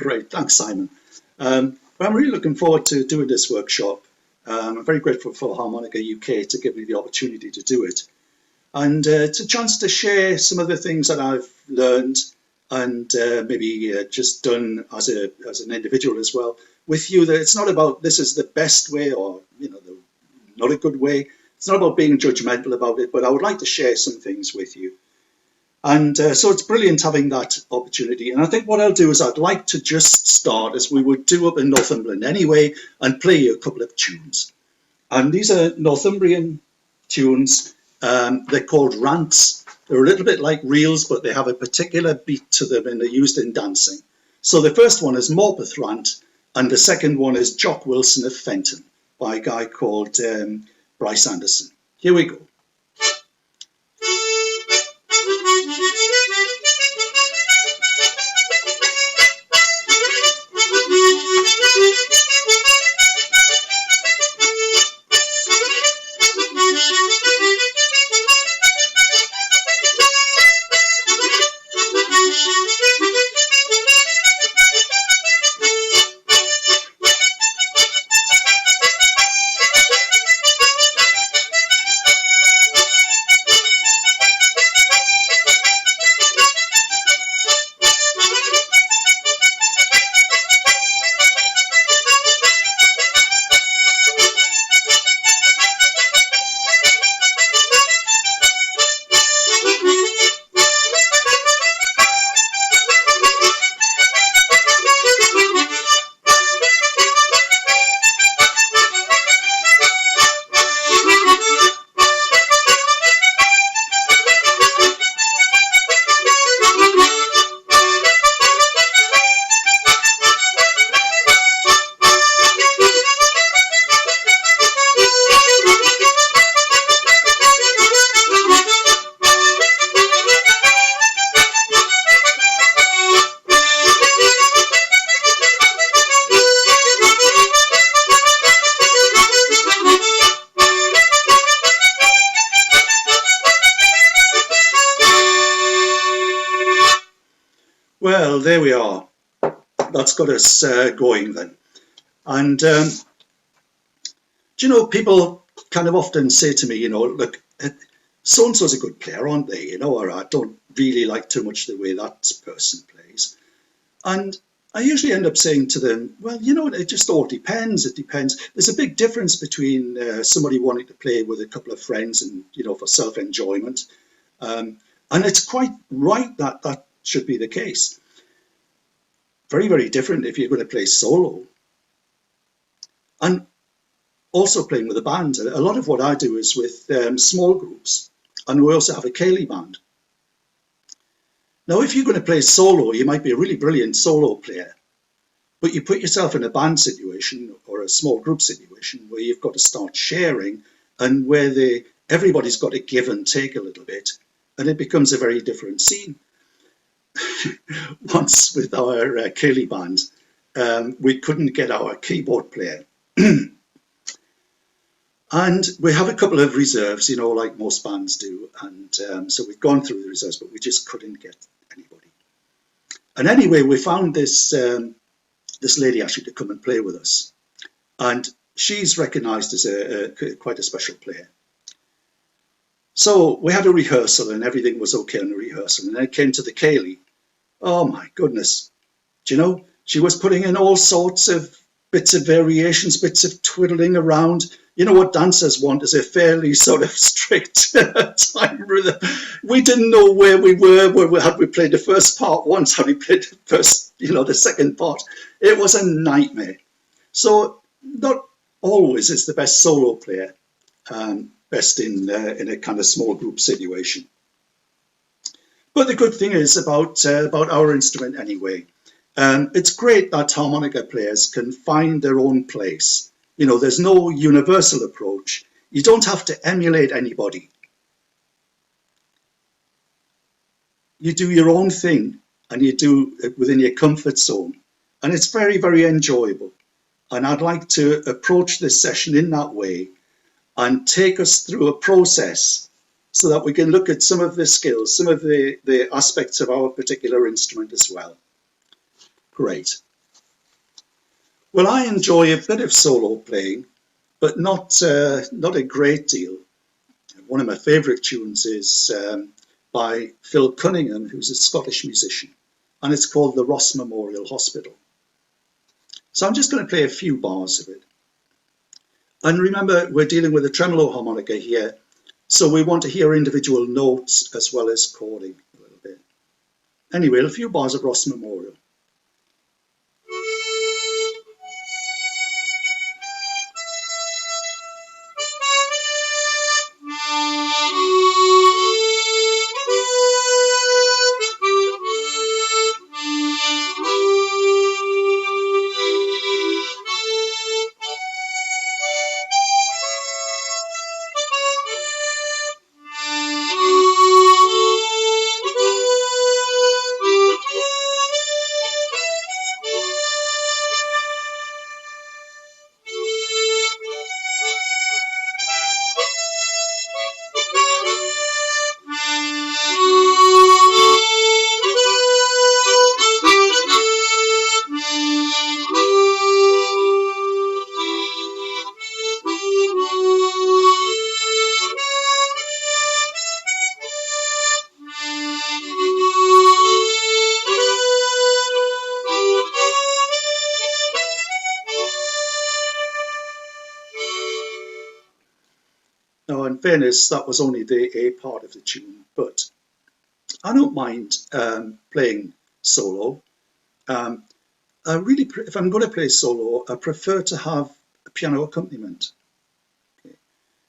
Great, thanks, Simon. But I'm really looking forward to doing this workshop. I'm very grateful for Harmonica UK to give me the opportunity to do it. And it's a chance to share some of the things that I've learned and maybe just done as an individual as well with you. That it's not about this is the best way or, not a good way. It's not about being judgmental about it, but I would like to share some things with you. And so it's brilliant having that opportunity. And I think what I'll do is I'd like to just start as we would do up in Northumbrian anyway and play you a couple of tunes. And these are Northumbrian tunes. They're called rants. They're a little bit like reels, but they have a particular beat to them and they're used in dancing. So the first one is Morpeth Rant, and the second one is Jock Wilson of Fenton by a guy called Bryce Anderson. Here we go. Well, there we are. That's got us going then. And, people kind of often say to me, look, so-and-so's a good player, aren't they? Or I don't really like too much the way that person plays. And I usually end up saying to them, well, it just all depends. It depends. There's a big difference between somebody wanting to play with a couple of friends and, for self-enjoyment. And it's quite right that that should be the case. Very, very different if you're going to play solo. And also playing with a band. A lot of what I do is with small groups. And we also have a ceilidh band. Now, if you're going to play solo, you might be a really brilliant solo player. But you put yourself in a band situation or a small group situation where you've got to start sharing and where everybody's got to give and take a little bit. And it becomes a very different scene. Once with our ceilidh band, we couldn't get our keyboard player. And we have a couple of reserves, like most bands do. And so we've gone through the reserves, but we just couldn't get anybody. And anyway, we found this lady actually to come and play with us. And she's recognised as quite a special player. So we had a rehearsal and everything was okay in the rehearsal. And then it came to the ceilidh. Oh my goodness. She was putting in all sorts of bits of variations, bits of twiddling around. What dancers want is a fairly sort of strict time rhythm. We didn't know where we were. Had we played the first part once? Had we played the second part? It was a nightmare. So not always is the best solo player best in a kind of small group situation. But the good thing is about our instrument anyway. It's great that harmonica players can find their own place. There's no universal approach. You don't have to emulate anybody. You do your own thing and you do it within your comfort zone. And it's very, very enjoyable. And I'd like to approach this session in that way and take us through a process so that we can look at some of the skills, some of the aspects of our particular instrument as well. Great. Well, I enjoy a bit of solo playing, but not a great deal. One of my favourite tunes is by Phil Cunningham, who's a Scottish musician, and it's called the Ross Memorial Hospital. So I'm just going to play a few bars of it. And remember, we're dealing with a tremolo harmonica here, so we want to hear individual notes as well as chording a little bit. Anyway, a few bars of Ross Memorial. Now, in fairness, that was only the A part of the tune, but I don't mind playing solo. I really, if I'm going to play solo, I prefer to have a piano accompaniment. Okay.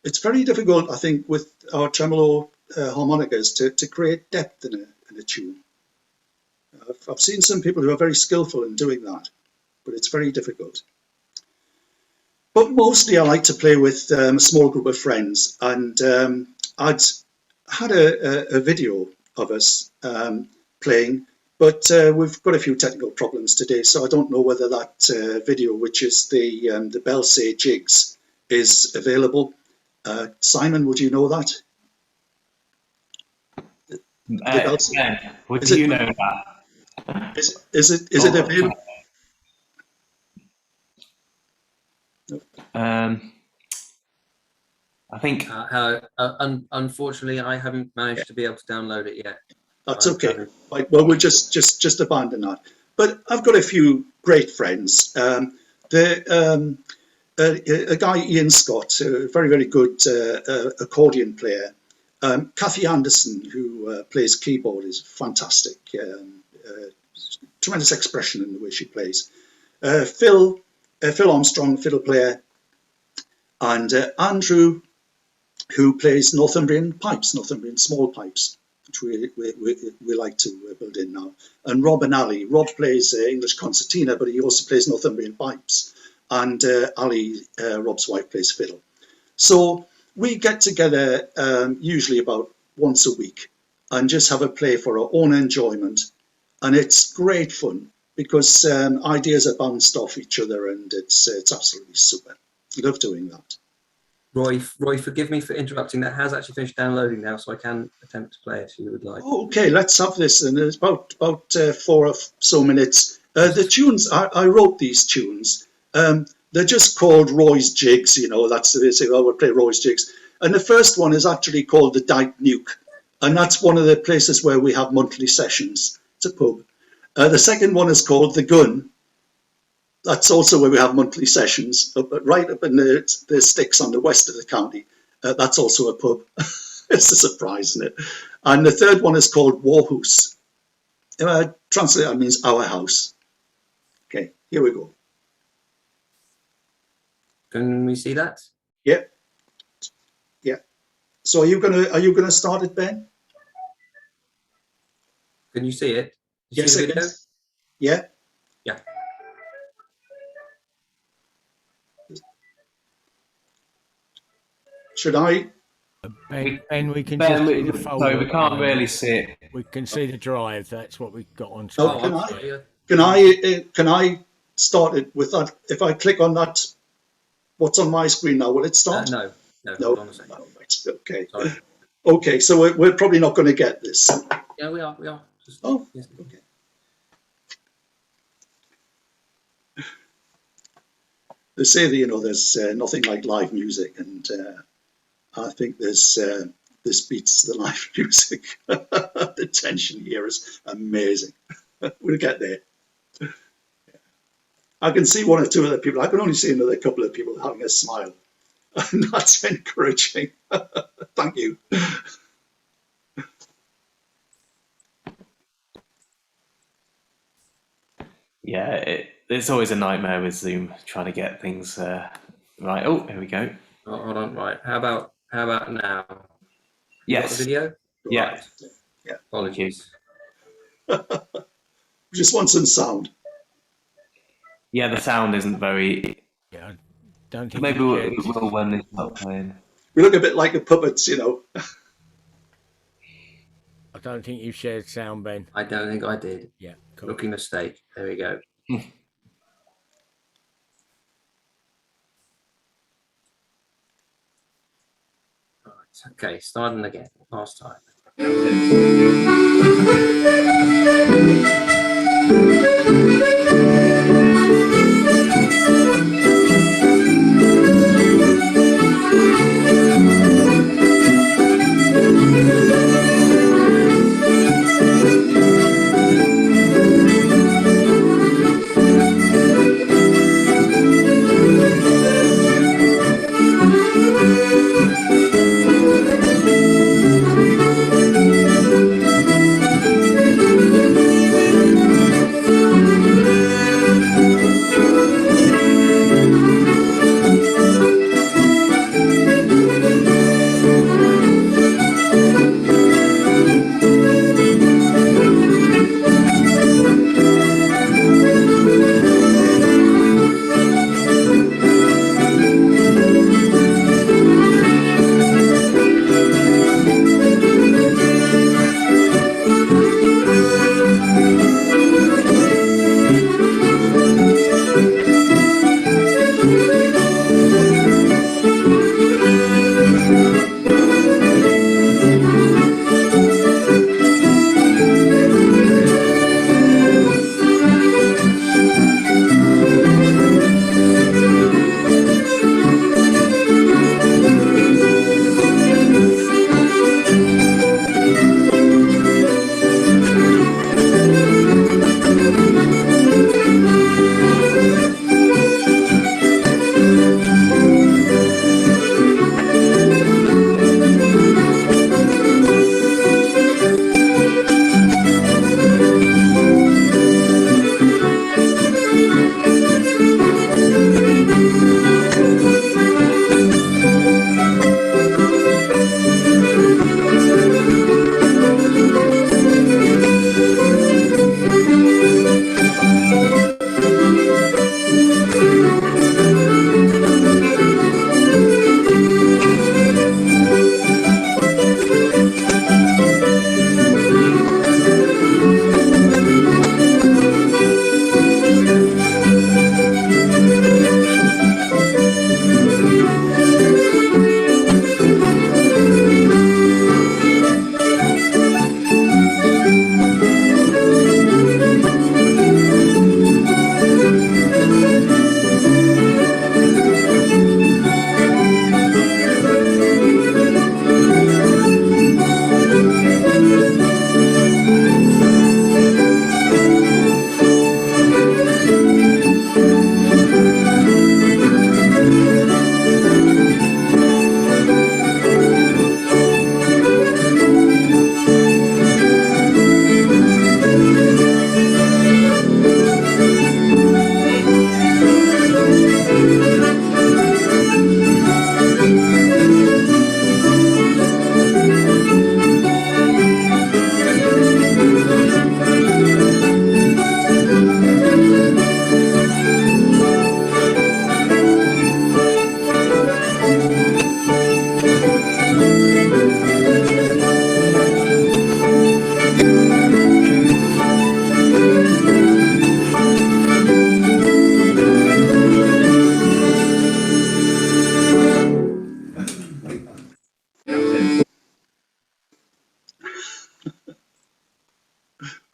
It's very difficult, I think, with our tremolo harmonicas to create depth in a tune. I've seen some people who are very skillful in doing that, but it's very difficult. But mostly I like to play with a small group of friends, and I'd had a video of us playing, but we've got a few technical problems today, so I don't know whether that video, which is the Belsay jigs, is available. Simon, would you know that? Ben, would you know that? Is it available? I think. Unfortunately, I haven't managed to be able to download it yet. That's okay. Right, well, we'll just abandon that. But I've got a few great friends. A guy, Ian Scott, a very, very good accordion player. Kathy Anderson, who plays keyboard, is fantastic. Tremendous expression in the way she plays. Phil Armstrong, fiddle player, and Andrew, who plays Northumbrian pipes, Northumbrian small pipes, which we like to build in now. And Rob and Ali. Rob plays English concertina, but he also plays Northumbrian pipes. And Ali, Rob's wife, plays fiddle. So we get together usually about once a week and just have a play for our own enjoyment. And it's great fun because ideas are bounced off each other, and it's absolutely super. I love doing that. Roy, forgive me for interrupting. That has actually finished downloading now, so I can attempt to play it if you would like. Okay, let's have this. And it's about 4 or so minutes. The tunes, I wrote these tunes. They're just called Roy's Jigs, you know, that's they say, oh, we'll play Roy's Jigs. And the first one is actually called the Dyke Nuke. And that's one of the places where we have monthly sessions. It's a pub. The second one is called The Gun. That's also where we have monthly sessions, but right up in the sticks on the west of the county. That's also a pub. It's a surprise, isn't it? And the third one is called Warhouse. Translate, that means our house. Okay, here we go. Can we see that? Yeah. Yeah. So are you gonna start it, Ben? Can you see it? Yes, I can. Yeah. Yeah. Should I? Ben, we can Ben, just see the folder. sorry, we can't really see it. We can see the drive. That's what we've got on. Oh, can I start it with that? If I click on that, what's on my screen now? Will it start? No. Hold on a second. No, right. Okay. Sorry. Okay. So we're probably not going to get this. Yeah, we are. Oh. Yes. Okay. they say that, you know, there's nothing like live music, and I think this beats the live music. The tension here is amazing. We'll get there. I can see one or two other people. I can only see another couple of people having a smile, and that's encouraging. Thank you. Yeah, it's always a nightmare with Zoom trying to get things right. Oh, here we go. Oh, hold on, right. How about now? You Yes. got the video? Yeah. Right. Yeah. Apologies. Just want some sound. Yeah, the sound isn't very. Yeah, I don't think Maybe we'll when they start playing. We look a bit like the puppets, you know. I don't think you shared sound, Ben. I don't think I did. Yeah, cool. Rookie mistake. There we go. Right. Okay, starting again. Last time.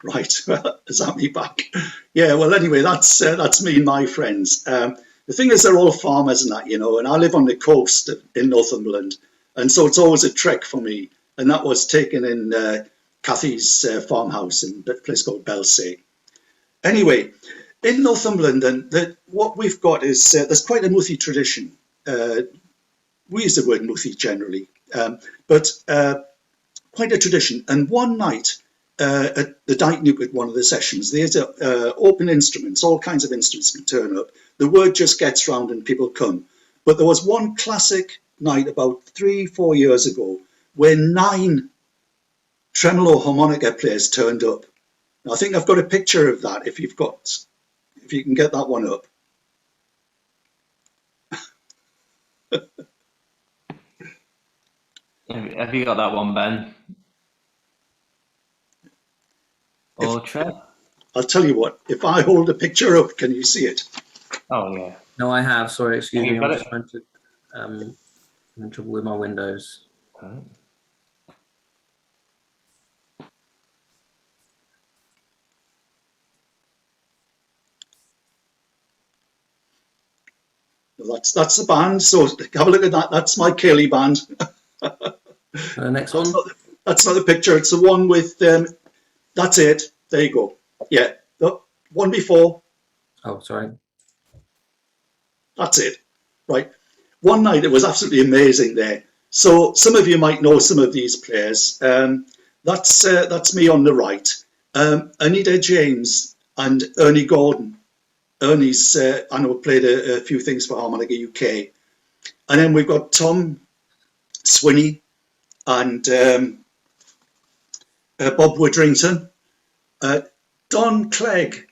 Right, is that me back? Yeah, well, anyway, that's me and my friends. The thing is, they're all farmers and that, you know, and I live on the coast in Northumberland, and so it's always a trek for me. And that was taken in Cathy's farmhouse in a place called Belsay. Anyway, in Northumberland, then, what we've got is there's quite a mouthy tradition. We use the word mouthy generally, but quite a tradition. And one night at the Dyke Nuke at one of the sessions, there's open instruments, all kinds of instruments can turn up. The word just gets round and people come. But there was one classic night about 3-4 years ago where 9 tremolo harmonica players turned up. Now, I think I've got a picture of that if you can get that one up. Have you got that one, Ben? Or Trev? I'll tell you what, if I hold a picture up, can you see it? Oh, yeah. No, I have. Sorry, excuse Have you me. got I'm it? just trying to. I'm in trouble with my Windows. Oh. That's the band, so have a look at that. That's my Cayley band. The next one. That's not the picture, it's the one with, that's it. There you go. Yeah, the one before. Oh, sorry. That's it. Right. One night it was absolutely amazing there. So some of you might know some of these players. That's me on the right. Anita James and Ernie Gordon. Ernie's, I know, played a few things for Harmonica UK. And then we've got Tom Swinney and Bob Woodrington, Don Clegg,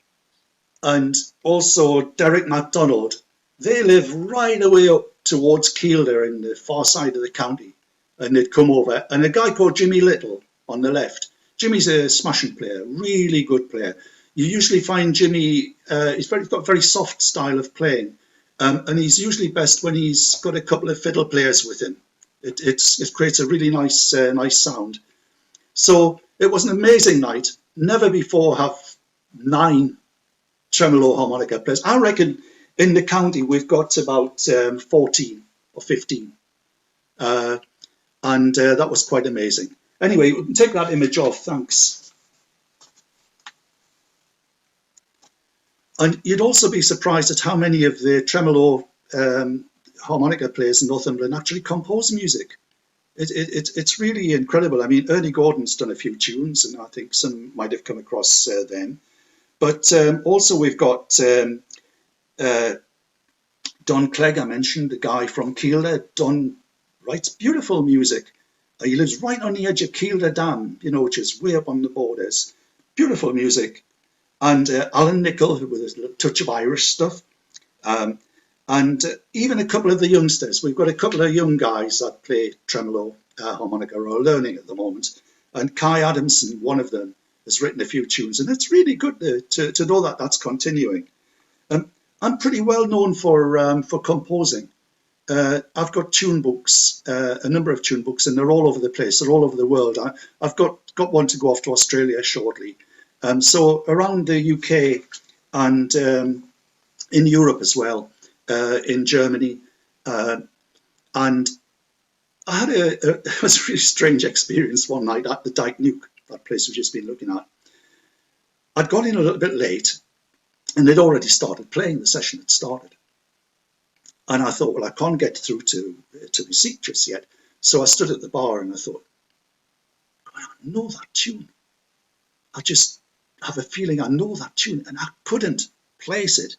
and also Derek MacDonald. They live right away up towards Kielder in the far side of the county, and they'd come over. And a guy called Jimmy Little on the left. Jimmy's a smashing player, really good player. You usually find Jimmy, he's got a very soft style of playing, and he's usually best when he's got a couple of fiddle players with him. It creates a really nice sound. So it was an amazing night. Never before have 9 tremolo harmonica players. I reckon in the county we've got about 14 or 15, and that was quite amazing. Anyway, we can take that image off, thanks. And you'd also be surprised at how many of the tremolo harmonica players in Northumberland actually compose music. It's really incredible. I mean, Ernie Gordon's done a few tunes, and I think some might have come across them. But also we've got Don Clegg, I mentioned, the guy from Kielder. Don writes beautiful music. He lives right on the edge of Kielder Dam, you know, which is way up on the borders. Beautiful music. And Alan Nicol, with his little touch of Irish stuff. And even a couple of the youngsters. We've got a couple of young guys that play tremolo harmonica or are learning at the moment. And Kai Adamson, one of them, has written a few tunes. And it's really good to know that that's continuing. I'm pretty well known for composing. I've got tune books, a number of tune books, and they're all over the place. They're all over the world. I've got one to go off to Australia shortly. So around the UK and in Europe as well, in Germany. And I had it was a really strange experience one night at the Dyke Nuke, that place we've just been looking at. I'd gone in a little bit late, and they'd already started playing. The session had started. And I thought, well, I can't get through to the seat just yet. So I stood at the bar and I thought, I know that tune. I just have a feeling I know that tune, and I couldn't place it.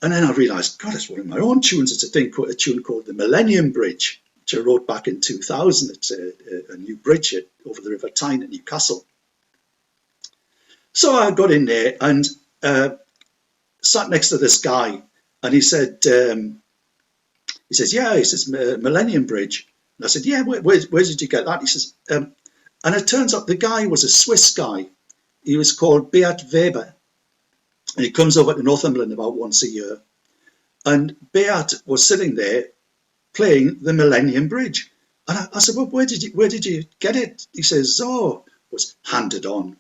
And then I realised, God, it's one of my own tunes. It's a tune called the Millennium Bridge, which I wrote back in 2000. It's a new bridge over the River Tyne at Newcastle. So I got in there and sat next to this guy, and he says, Millennium Bridge. And I said, yeah, where did you get that? He says, and it turns out the guy was a Swiss guy. He was called Beat Weber. And he comes over to Northumberland about once a year. And Beat was sitting there playing the Millennium Bridge. And I said, well, where did you get it? He says, it was handed on.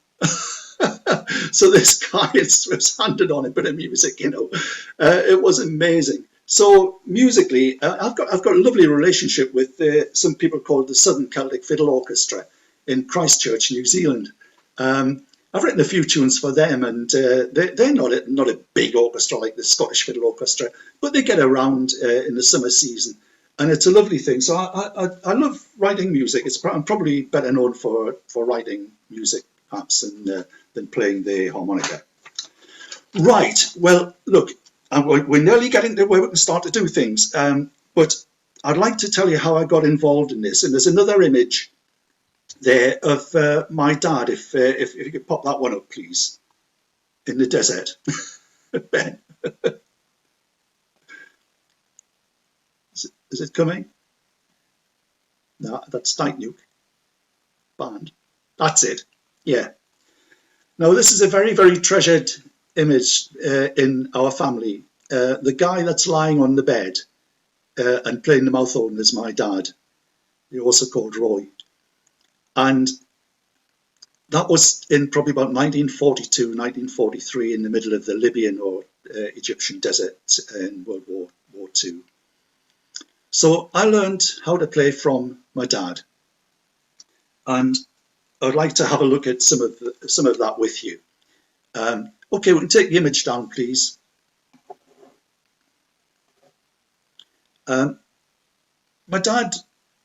So this guy was handed on a bit of music, you know. It was amazing. So musically, I've got a lovely relationship with some people called the Southern Celtic Fiddle Orchestra in Christchurch, New Zealand. I've written a few tunes for them, and they're not a big orchestra like the Scottish Fiddle Orchestra, but they get around in the summer season, and it's a lovely thing. So I love writing music. I'm probably better known for writing music, perhaps, than playing the harmonica. Right. Well, look, we're nearly getting to where we can start to do things, but I'd like to tell you how I got involved in this. And there's another image there of my dad, if you could pop that one up, please, in the desert. Ben, is it coming? No, that's Nuke Band. That's it. Yeah. Now, this is a very, very treasured image in our family. The guy that's lying on the bed and playing the mouth organ is my dad. He also called Roy. And that was in probably about 1942, 1943, in the middle of the Libyan or Egyptian desert in World War II. So I learned how to play from my dad. And I'd like to have a look at some of that with you. Okay, we can take the image down, please. My dad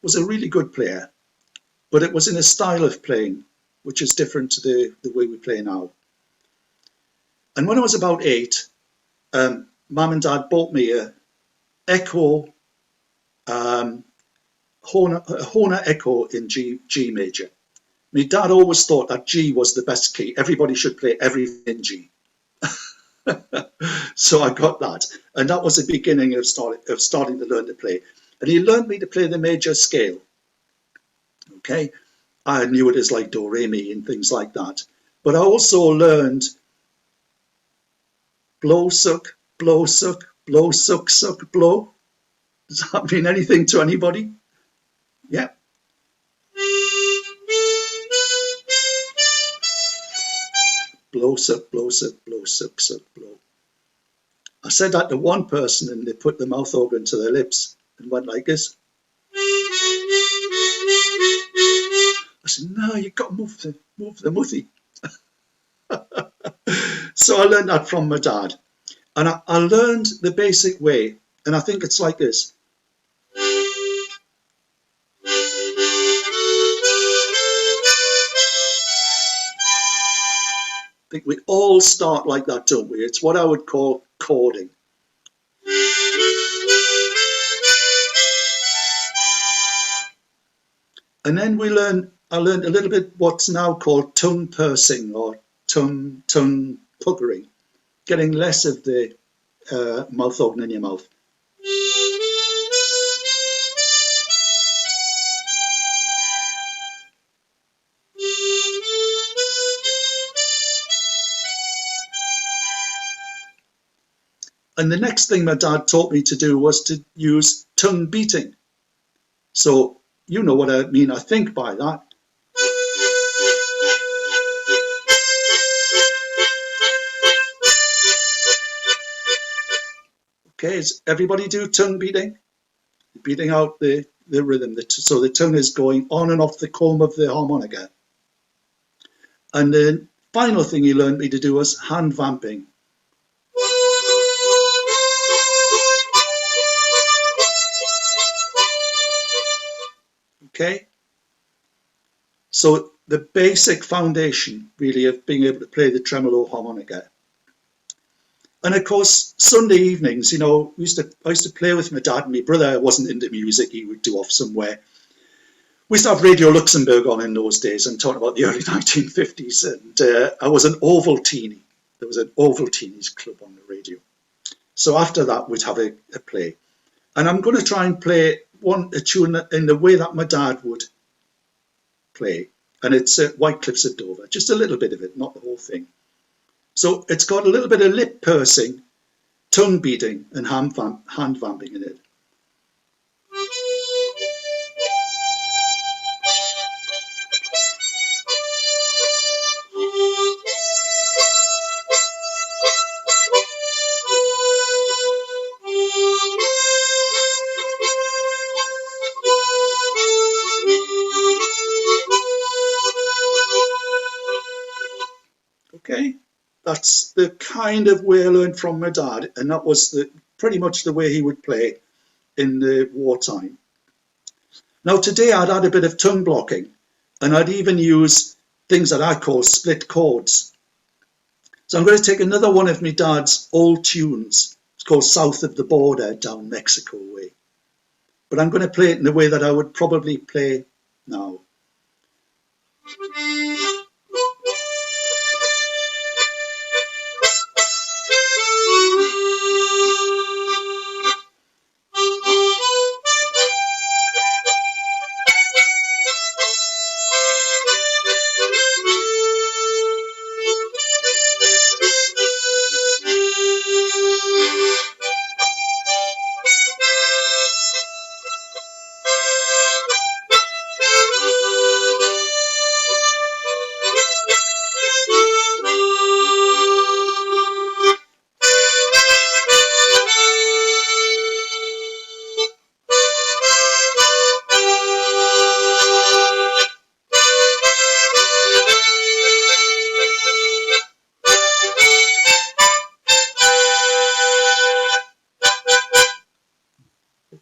was a really good player, but it was in a style of playing which is different to the way we play now. And when I was about 8, Mum and Dad bought me a Echo, Horner Echo in G major. My dad always thought that G was the best key. Everybody should play everything in G. So I got that, and that was the beginning of starting to learn to play. And he learned me to play the major scale. Okay, I knew it as like do, re, mi, and things like that. But I also learned blow, suck, blow, suck, blow, suck, suck, blow. Does that mean anything to anybody? Yeah. Blow, suck, blow, suck, blow, suck, suck, blow. I said that to one person, and they put the mouth organ to their lips and went like this. I said, no, you've got to move the muthy. So I learned that from my dad. And I learned the basic way, and I think it's like this. I think we all start like that, don't we? It's what I would call chording. And then I learned a little bit what's now called tongue pursing or tongue puckering, getting less of the mouth organ in your mouth. And the next thing my dad taught me to do was to use tongue beating. So you know what I mean, I think, by that. Okay, does everybody do tongue beating? Beating out the rhythm. So the tongue is going on and off the comb of the harmonica. And the final thing he learned me to do was hand vamping. Okay, so the basic foundation really of being able to play the tremolo harmonica. And of course, Sunday evenings, you know, I used to play with my dad. And my brother wasn't into music, he would do off somewhere. We used to have Radio Luxembourg on in those days. I'm talking about the early 1950s, and I was an Ovaltine. There was an Ovaltines club on the radio. So after that, we'd have a play. And I'm going to try and play a tune in the way that my dad would play, and it's White Cliffs of Dover, just a little bit of it, not the whole thing. So it's got a little bit of lip pursing, tongue beating, and hand vamping in it. that's the kind of way I learned from my dad, and that was pretty much the way he would play in the wartime. Now today I'd add a bit of tongue blocking, and I'd even use things that I call split chords. So I'm going to take another one of my dad's old tunes. It's called South of the Border, Down Mexico Way. But I'm going to play it in the way that I would probably play now.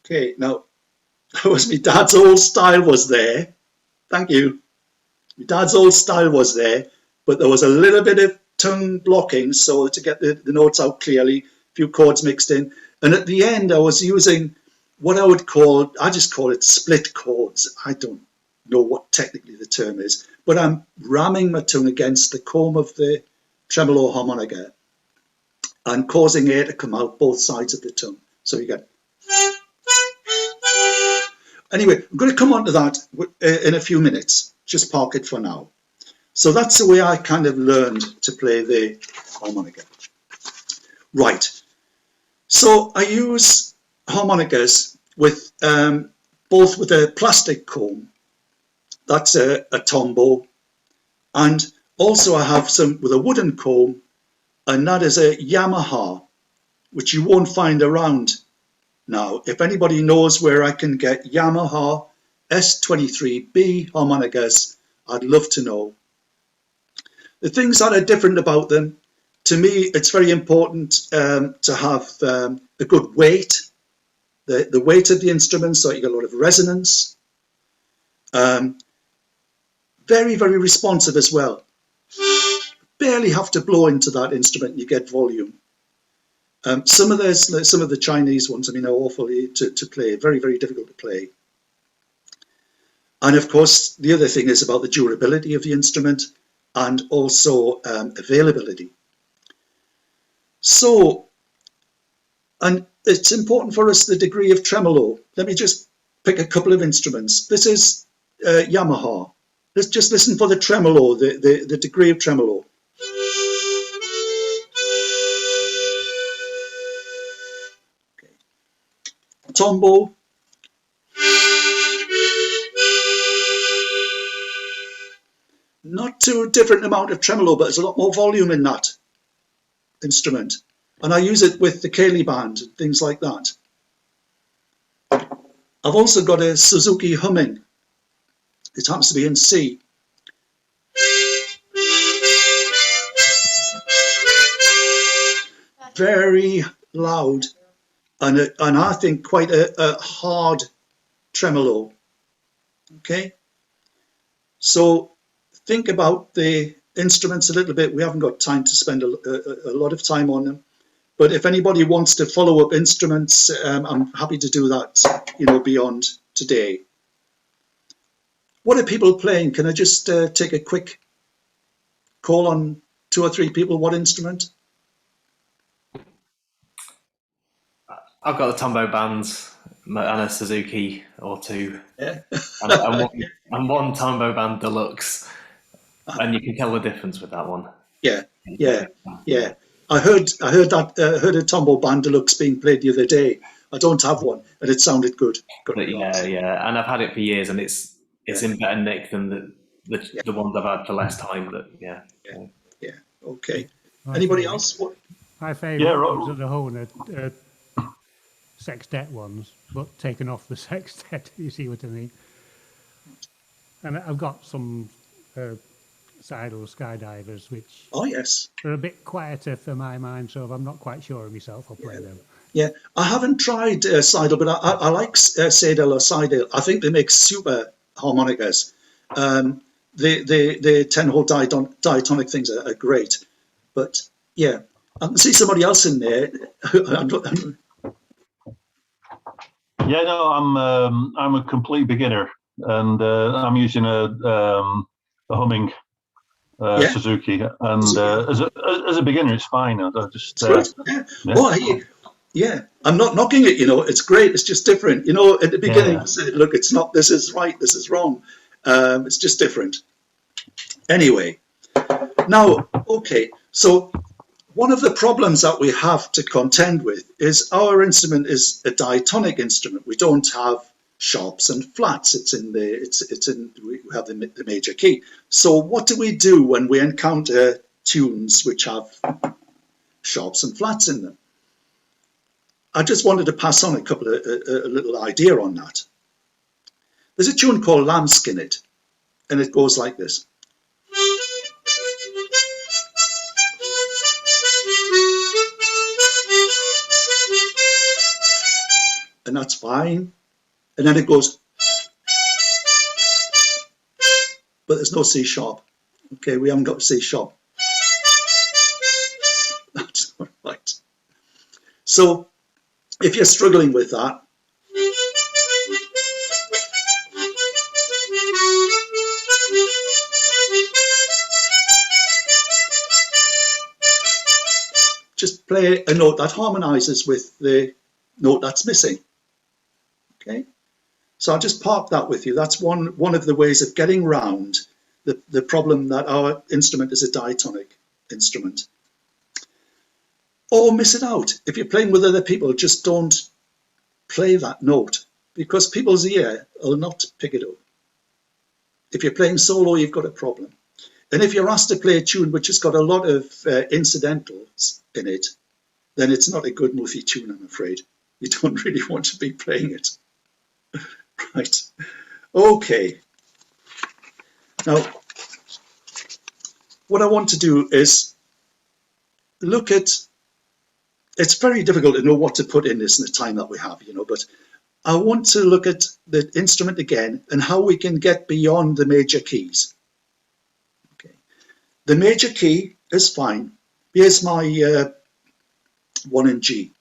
Okay, now that was my dad's old style was there. Thank you. My dad's old style was there, but there was a little bit of tongue blocking so to get the notes out clearly, a few chords mixed in. And at the end, I was using what I just call it split chords. I don't know what technically the term is, but I'm ramming my tongue against the comb of the tremolo harmonica and causing air to come out both sides of the tongue. So you get... Anyway, I'm going to come on to that in a few minutes. Just park it for now. So that's the way I kind of learned to play the harmonica. Right. So I use harmonicas with both with a plastic comb. That's a tombo. And also I have some with a wooden comb, and that is a Yamaha, which you won't find around now. If anybody knows where I can get Yamaha S23B harmonicas, I'd love to know. The things that are different about them, to me, it's very important to have a good weight, the weight of the instrument, so you get a lot of resonance. Very, very responsive as well. Barely have to blow into that instrument and you get volume. Some of the Chinese ones, I mean, are awful to play, very, very difficult to play. And of course, the other thing is about the durability of the instrument and also availability. So, and it's important for us the degree of tremolo. Let me just pick a couple of instruments. This is Yamaha. Let's just listen for the tremolo, the degree of tremolo. Okay. Tombo. Not too different amount of tremolo, but there's a lot more volume in that instrument. And I use it with the Cayley band and things like that. I've also got a Suzuki humming. It happens to be in C. Very loud and I think quite a hard tremolo. Okay, so think about the instruments a little bit. We haven't got time to spend a lot of time on them, but if anybody wants to follow up instruments, I'm happy to do that, you know, beyond today. What are people playing? Can I just take a quick call on 2 or 3 people? What instrument? I've got the Tombo bands and a Suzuki or 2. Yeah. and one Tombo band deluxe. And you can tell the difference with that one. Yeah. I heard a Tombo band deluxe being played the other day. I don't have one, and it sounded good. Yeah, and I've had it for years, and it's in better nick than the ones I've had for less time. Okay. Anybody else? What? My favourite was at the horn sextet ones, but taken off the sextet. You see what I mean? And I've got some sidle skydivers, which Oh, yes. are a bit quieter for my mind, so if I'm not quite sure of myself, I'll play them. Yeah, I haven't tried Seidel, but I like Seidel or Seidel. I think they make super harmonicas. The 10-hole diatonic things are great. But yeah, I can see somebody else in there. Yeah, no, I'm a complete beginner, and I'm using a humming Suzuki, and as a beginner, it's fine. I just yeah. Oh, yeah, I'm not knocking it. It's great. It's just different. At the beginning, I said, "Look, it's not. This is right. This is wrong. It's just different." Anyway, now, okay. So one of the problems that we have to contend with is our instrument is a diatonic instrument. We don't have sharps and flats. We have the major key. So what do we do when we encounter tunes which have sharps and flats in them? I just wanted to pass on a little idea on that. There's a tune called Lambskin It, and it goes like this. And that's fine. And then it goes, but there's no C sharp. Okay, we haven't got a C sharp. That's all right. So if you're struggling with that, just play a note that harmonizes with the note that's missing. Okay, so I'll just park that with you. That's one of the ways of getting round the problem that our instrument is a diatonic instrument. Or miss it out. If you're playing with other people, just don't play that note, because people's ear will not pick it up. If you're playing solo, you've got a problem. And if you're asked to play a tune which has got a lot of incidentals in it, then it's not a good mouthy tune, I'm afraid. You don't really want to be playing it. Right. Okay. Now, what I want to do is look at, it's very difficult to know what to put in this in the time that we have, but I want to look at the instrument again and how we can get beyond the major keys. Okay. The major key is fine. Here's my 1 in G.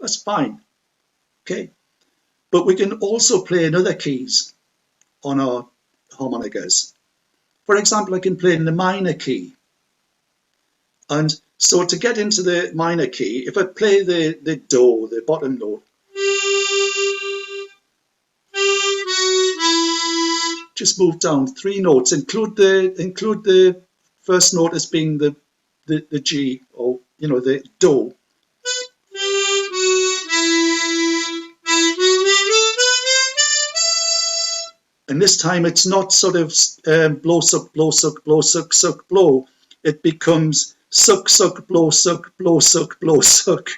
That's fine. Okay. But we can also play in other keys on our harmonicas. For example, I can play in the minor key. And so to get into the minor key, if I play the Do, the bottom note, just move down 3 notes, include the first note as being the G, or the Do. And this time it's not sort of blow, suck, blow, suck, blow, suck, suck, blow. It becomes suck, suck, blow, suck, blow, suck, blow, suck.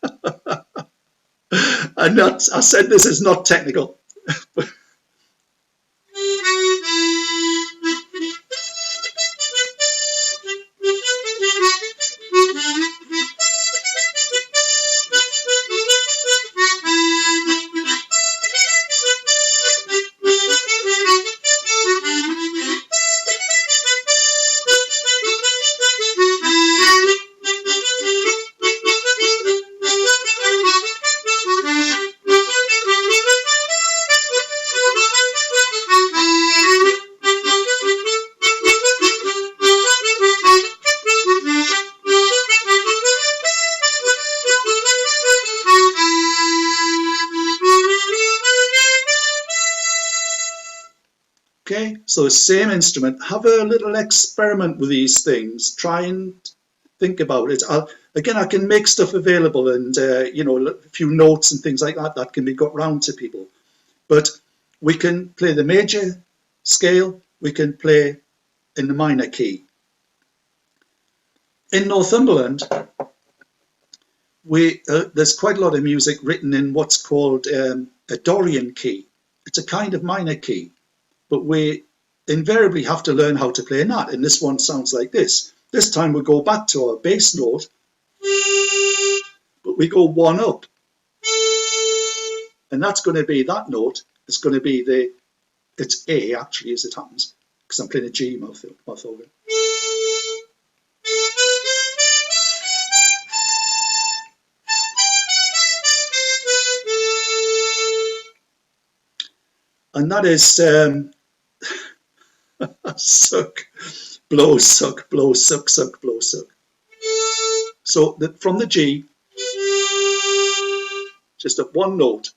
And I said this is not technical. Okay, so the same instrument, have a little experiment with these things, try and think about it. Again, I can make stuff available and, a few notes and things like that can be got round to people. But we can play the major scale, we can play in the minor key. In Northumberland, there's quite a lot of music written in what's called a Dorian key. it's a kind of minor key, but we invariably have to learn how to play a knot. And this one sounds like this. This time we go back to our bass note, but we go one up. And that's going to be, that note is going to be the, it's A actually as it happens, because I'm playing a G mouth organ. And that is suck, blow, suck, blow, suck, suck, blow, suck. So from the G, just at one note.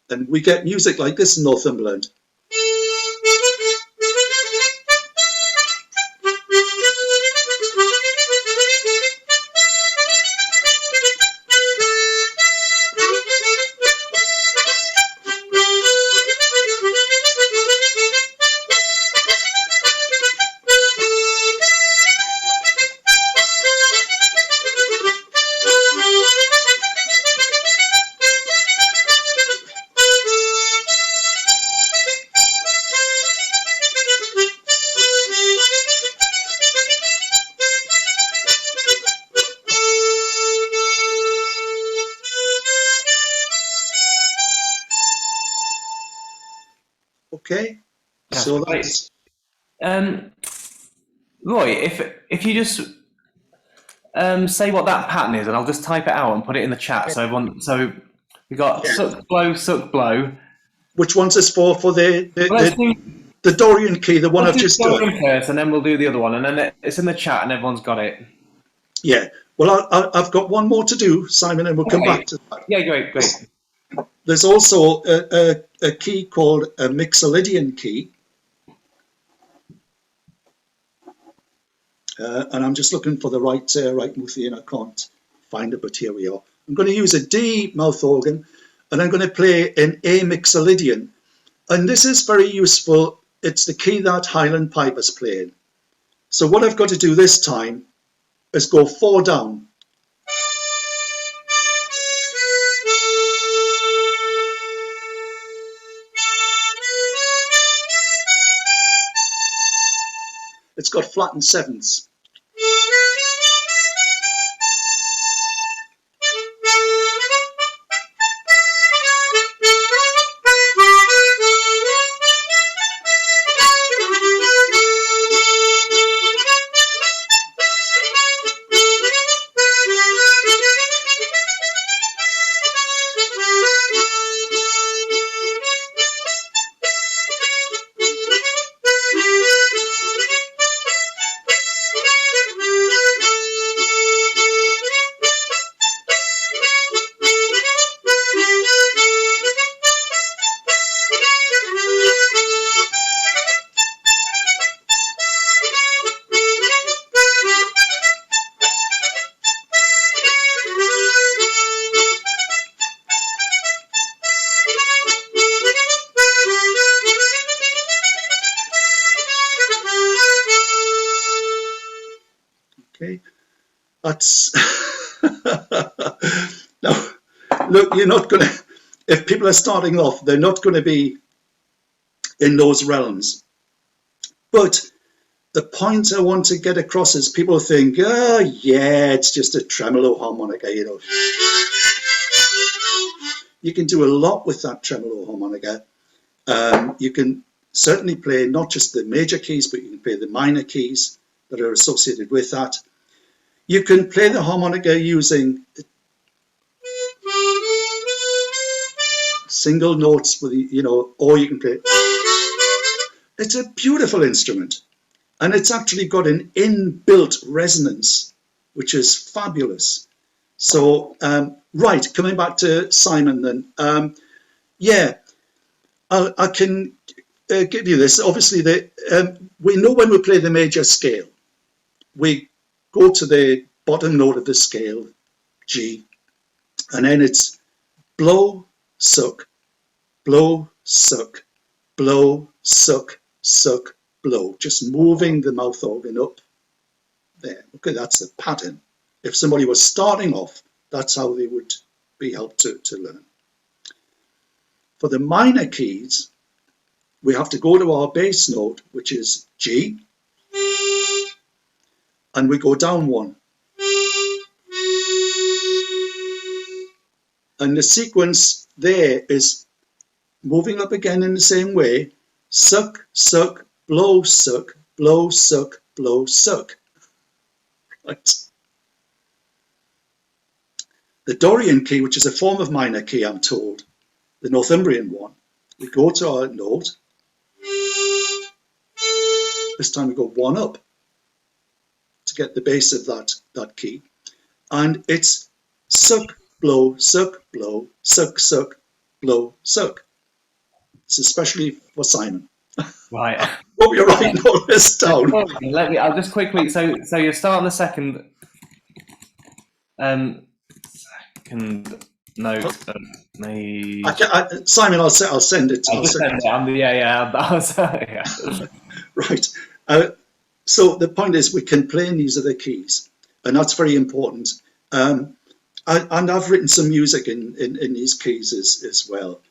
And we get music like this in Northumberland. Okay, That's so great. that's Roy, if you just say what that pattern is, and I'll just type it out and put it in the chat. So everyone, so we got suck, blow. which one's this for? For Let's do the Dorian key, the one I've just done. Dorian first, and then we'll do the other one, and then it's in the chat, and everyone's got it. Yeah. Well, I've got one more to do, Simon, and we'll come back to that. Yeah, great. There's also a key called a Mixolydian key. And I'm just looking for the right mouthy, and I can't find it, but here we are. I'm going to use a D mouth organ, and I'm going to play an A Mixolydian. And this is very useful. It's the key that Highland Piper's playing. So what I've got to do this time is go 4 down. It's got flattened sevenths. Okay, that's now look, you're not gonna, if people are starting off, they're not going to be in those realms. But the point I want to get across is people think, oh yeah, it's just a tremolo harmonica, you know. You can do a lot with that tremolo harmonica. You can certainly play not just the major keys, but you can play the minor keys that are associated with that. You can play the harmonica using single notes with, you know, or you can play. It's a beautiful instrument, and it's actually got an inbuilt resonance, which is fabulous. So, right, coming back to Simon then. Yeah, I can give you this. Obviously, we know when we play the major scale, we go to the bottom note of the scale, G, and then it's blow, suck, blow, suck, blow, suck, suck, blow. Just moving the mouth organ up there. Okay, that's the pattern. if somebody was starting off, that's how they would be helped to learn. For the minor keys, we have to go to our bass note, which is G, and we go down one. And the sequence there is moving up again in the same way, suck, suck, blow, suck, blow, suck, blow, suck. Right. The Dorian key, which is a form of minor key, I'm told, the Northumbrian one, we go to our note. This time we go one up to get the bass of that key. And it's suck, blow, suck, blow, suck, suck, blow, suck. It's especially for Simon. Right. Hope you're writing all this down. I'll just quickly. So you're starting the second note of me. Simon, I'll send it. I'll just send it. Yeah. Right. So the point is, we can play in these other keys, and that's very important. And I've written some music in these keys as well.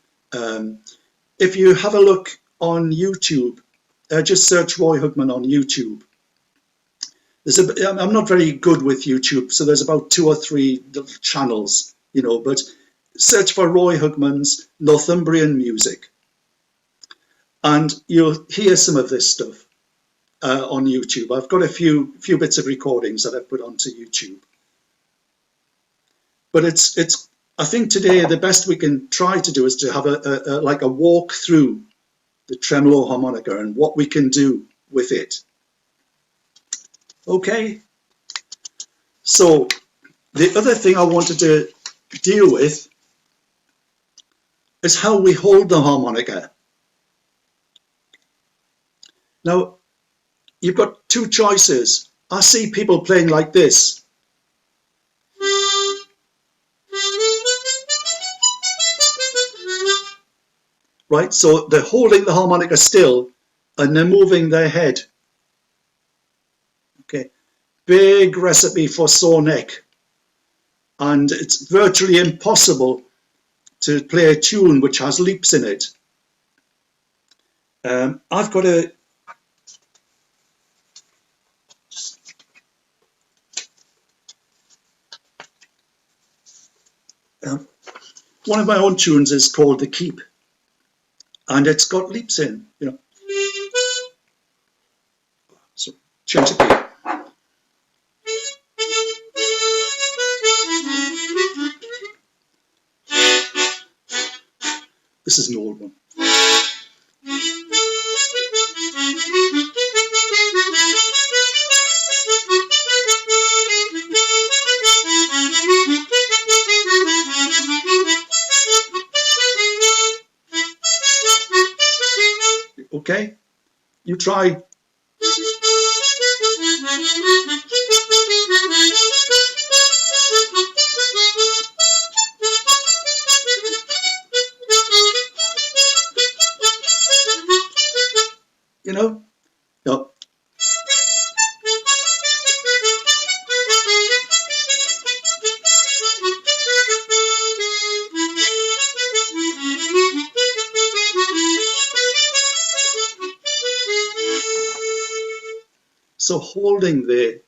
If you have a look on YouTube, just search Roy Hugman on YouTube. I'm not very good with YouTube, so there's about 2 or 3 little channels, but search for Roy Hugman's Northumbrian music, and you'll hear some of this stuff on YouTube. I've got a few bits of recordings that I've put onto YouTube. But it's I think today the best we can try to do is to have a walk through the tremolo harmonica and what we can do with it. Okay. So the other thing I wanted to deal with is how we hold the harmonica. Now, you've got 2 choices. I see people playing like this. Right, so they're holding the harmonica still and they're moving their head. Okay, big recipe for sore neck. And it's virtually impossible to play a tune which has leaps in it. I've got a... one of my own tunes is called The Keep. And it's got leaps in, So change the key. This is an old one. Okay, you try. No. So holding the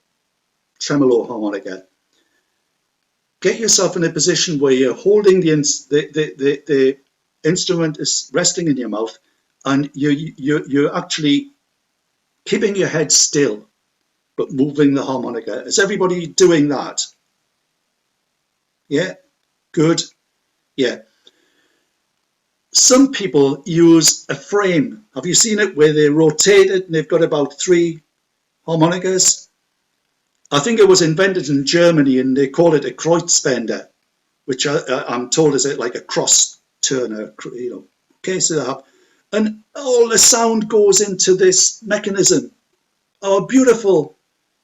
tremolo harmonica, get yourself in a position where you're holding the instrument is resting in your mouth, and you're actually keeping your head still, but moving the harmonica. Is everybody doing that? Yeah, good. Yeah. Some people use a frame. Have you seen it where they rotate it and they've got about 3 harmonicas? I think it was invented in Germany and they call it a Kreuzbänder, which I'm told is like a cross turner, Okay, so they have, and all the sound goes into this mechanism. Our beautiful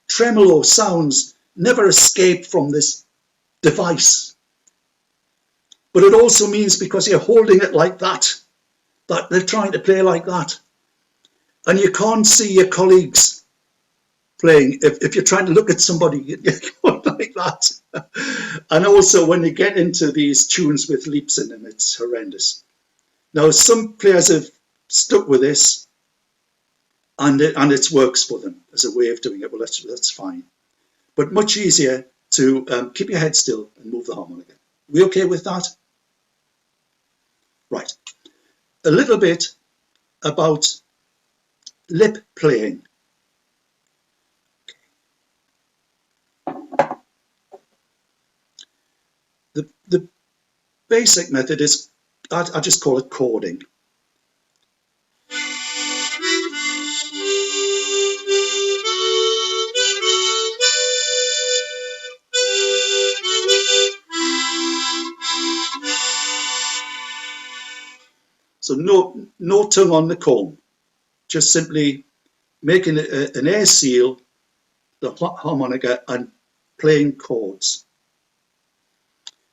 tremolo sounds never escape from this device. But it also means because you're holding it like that they're trying to play like that. And you can't see your colleagues playing. If you're trying to look at somebody, you go like like that. And also when you get into these tunes with leaps in them, it's horrendous. Now, some players have stuck with this, and it works for them as a way of doing it. Well, that's fine. But much easier to keep your head still and move the harmonica. We okay with that? Right. A little bit about lip playing. The basic method is, I just call it chording. So no tongue on the comb, just simply making an air seal, the harmonica, and playing chords.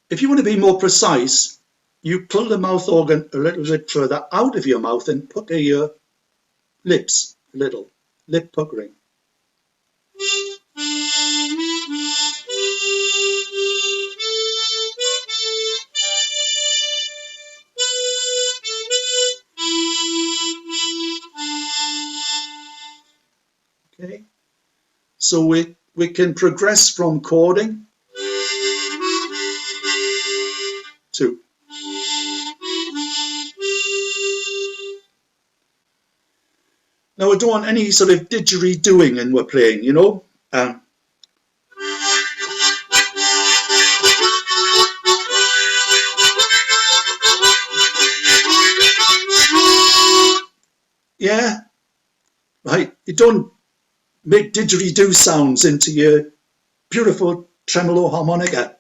If you want to be more precise, you pull the mouth organ a little bit further out of your mouth and pucker your lips a little, lip puckering. Okay, so we can progress from chording to now. We don't want any sort of didgeridooing when we're playing, you know. Yeah, right. You don't make didgeridoo sounds into your beautiful tremolo harmonica,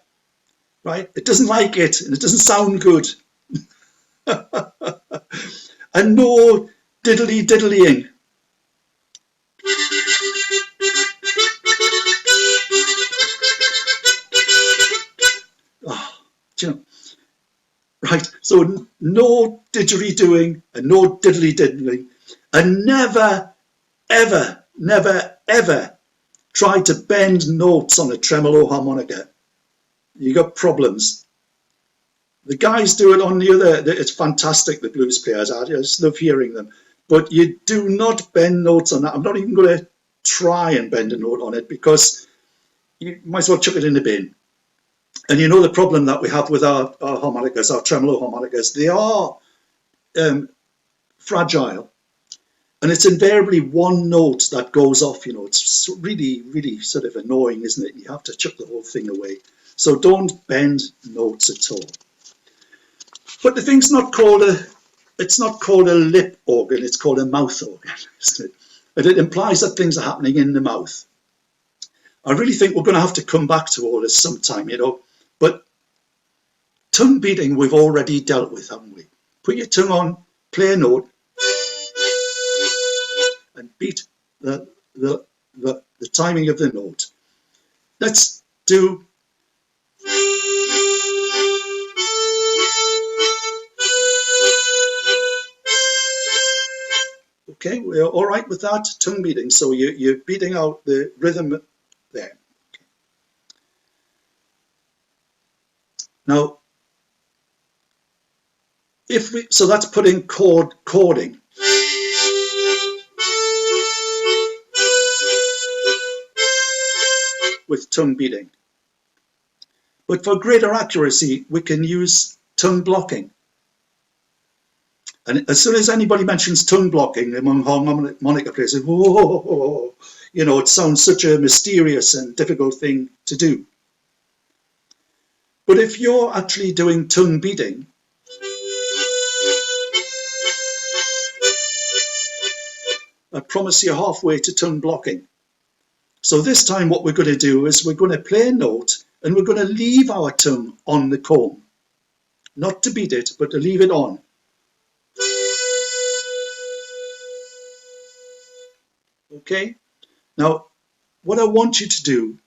right? It doesn't like it, and it doesn't sound good. And no diddly-diddlying. Oh, do you know? Right, so no didgeridooing and no diddly-diddling, and never, ever, never, ever try to bend notes on a tremolo harmonica. You got problems. The guys do it on the other, it's fantastic, the blues players, I just love hearing them. But you do not bend notes on that. I'm not even going to try and bend a note on it, because you might as well chuck it in the bin. And you know the problem that we have with our harmonicas, our tremolo harmonicas, they are fragile. And it's invariably one note that goes off, you know. It's really, really sort of annoying, isn't it? You have to chuck the whole thing away. So don't bend notes at all. But the thing's not called it's not called a lip organ, it's called a mouth organ, isn't it? And it implies that things are happening in the mouth. I really think we're going to have to come back to all this sometime, you know. But tongue beating we've already dealt with, haven't we? Put your tongue on, play a note, and beat the timing of the note. Let's do. Okay, we're all right with that, tongue beating. So you're beating out the rhythm there. Okay. Now, so that's putting chording. With tongue beating. But for greater accuracy, we can use tongue blocking. And as soon as anybody mentions tongue blocking among harmonica players, whoa, you know, it sounds such a mysterious and difficult thing to do. But if you're actually doing tongue beating, I promise you're halfway to tongue blocking. So this time what we're going to do is we're going to play a note and we're going to leave our tongue on the comb. Not to beat it, but to leave it on. Okay? Now, what I want you to do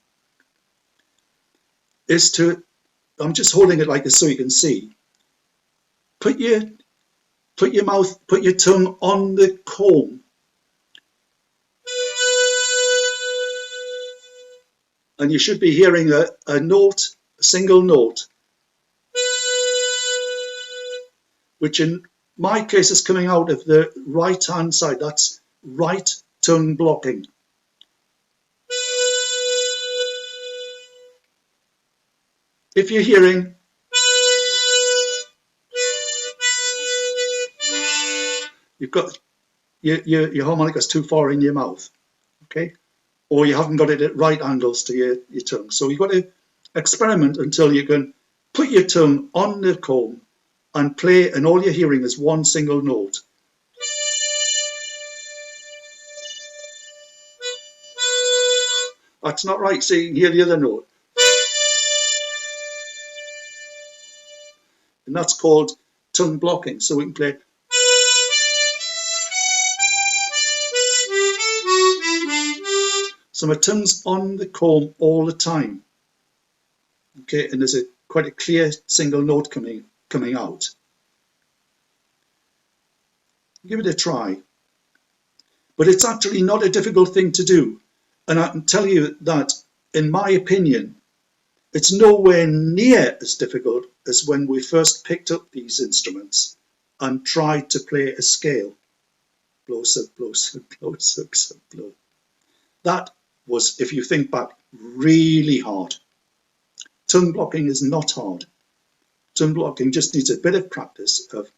is to, I'm just holding it like this so you can see. Put your tongue on the comb. and you should be hearing a note, a single note, which in my case is coming out of the right hand side. That's right tongue blocking. If you're hearing you've got your harmonica's too far in your mouth, okay, or you haven't got it at right angles to your tongue. So you've got to experiment until you can put your tongue on the comb and play, and all you're hearing is one single note. That's not right, so you can hear the other note. And that's called tongue blocking. So we can play. So my tongue's on the comb all the time. Okay, and there's quite a clear single note coming out. Give it a try. But it's actually not a difficult thing to do. And I can tell you that, in my opinion, it's nowhere near as difficult as when we first picked up these instruments and tried to play a scale. Blow, suck, blow, suck, blow, suck, suck, blow. That was, if you think back, really hard. Tongue blocking is not hard. Tongue blocking just needs a bit of practice of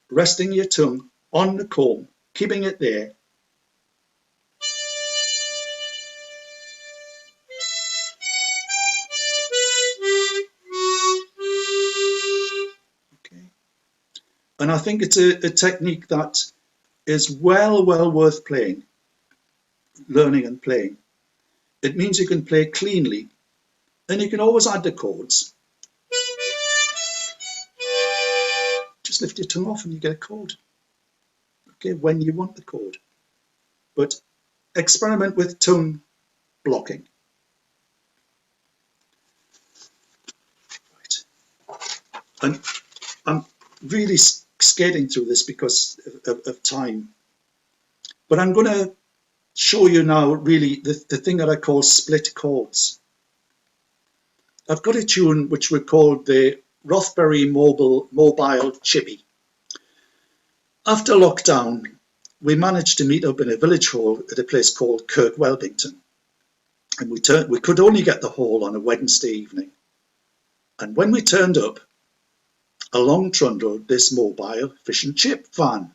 resting your tongue on the comb, keeping it there. Okay. And I think it's a technique that is well worth playing, learning and playing. It means you can play cleanly, and you can always add the chords. Just lift your tongue off and you get a chord. Okay, when you want the chord. But experiment with tongue blocking. Right. And I'm really skating through this because of time. But I'm going to show you now really the thing that I call split chords. I've got a tune which we called the Rothbury Mobile Chippy. After lockdown, we managed to meet up in a village hall at a place called Kirk Welbington. And we could only get the hall on a Wednesday evening. And when we turned up, along trundled this mobile fish and chip van.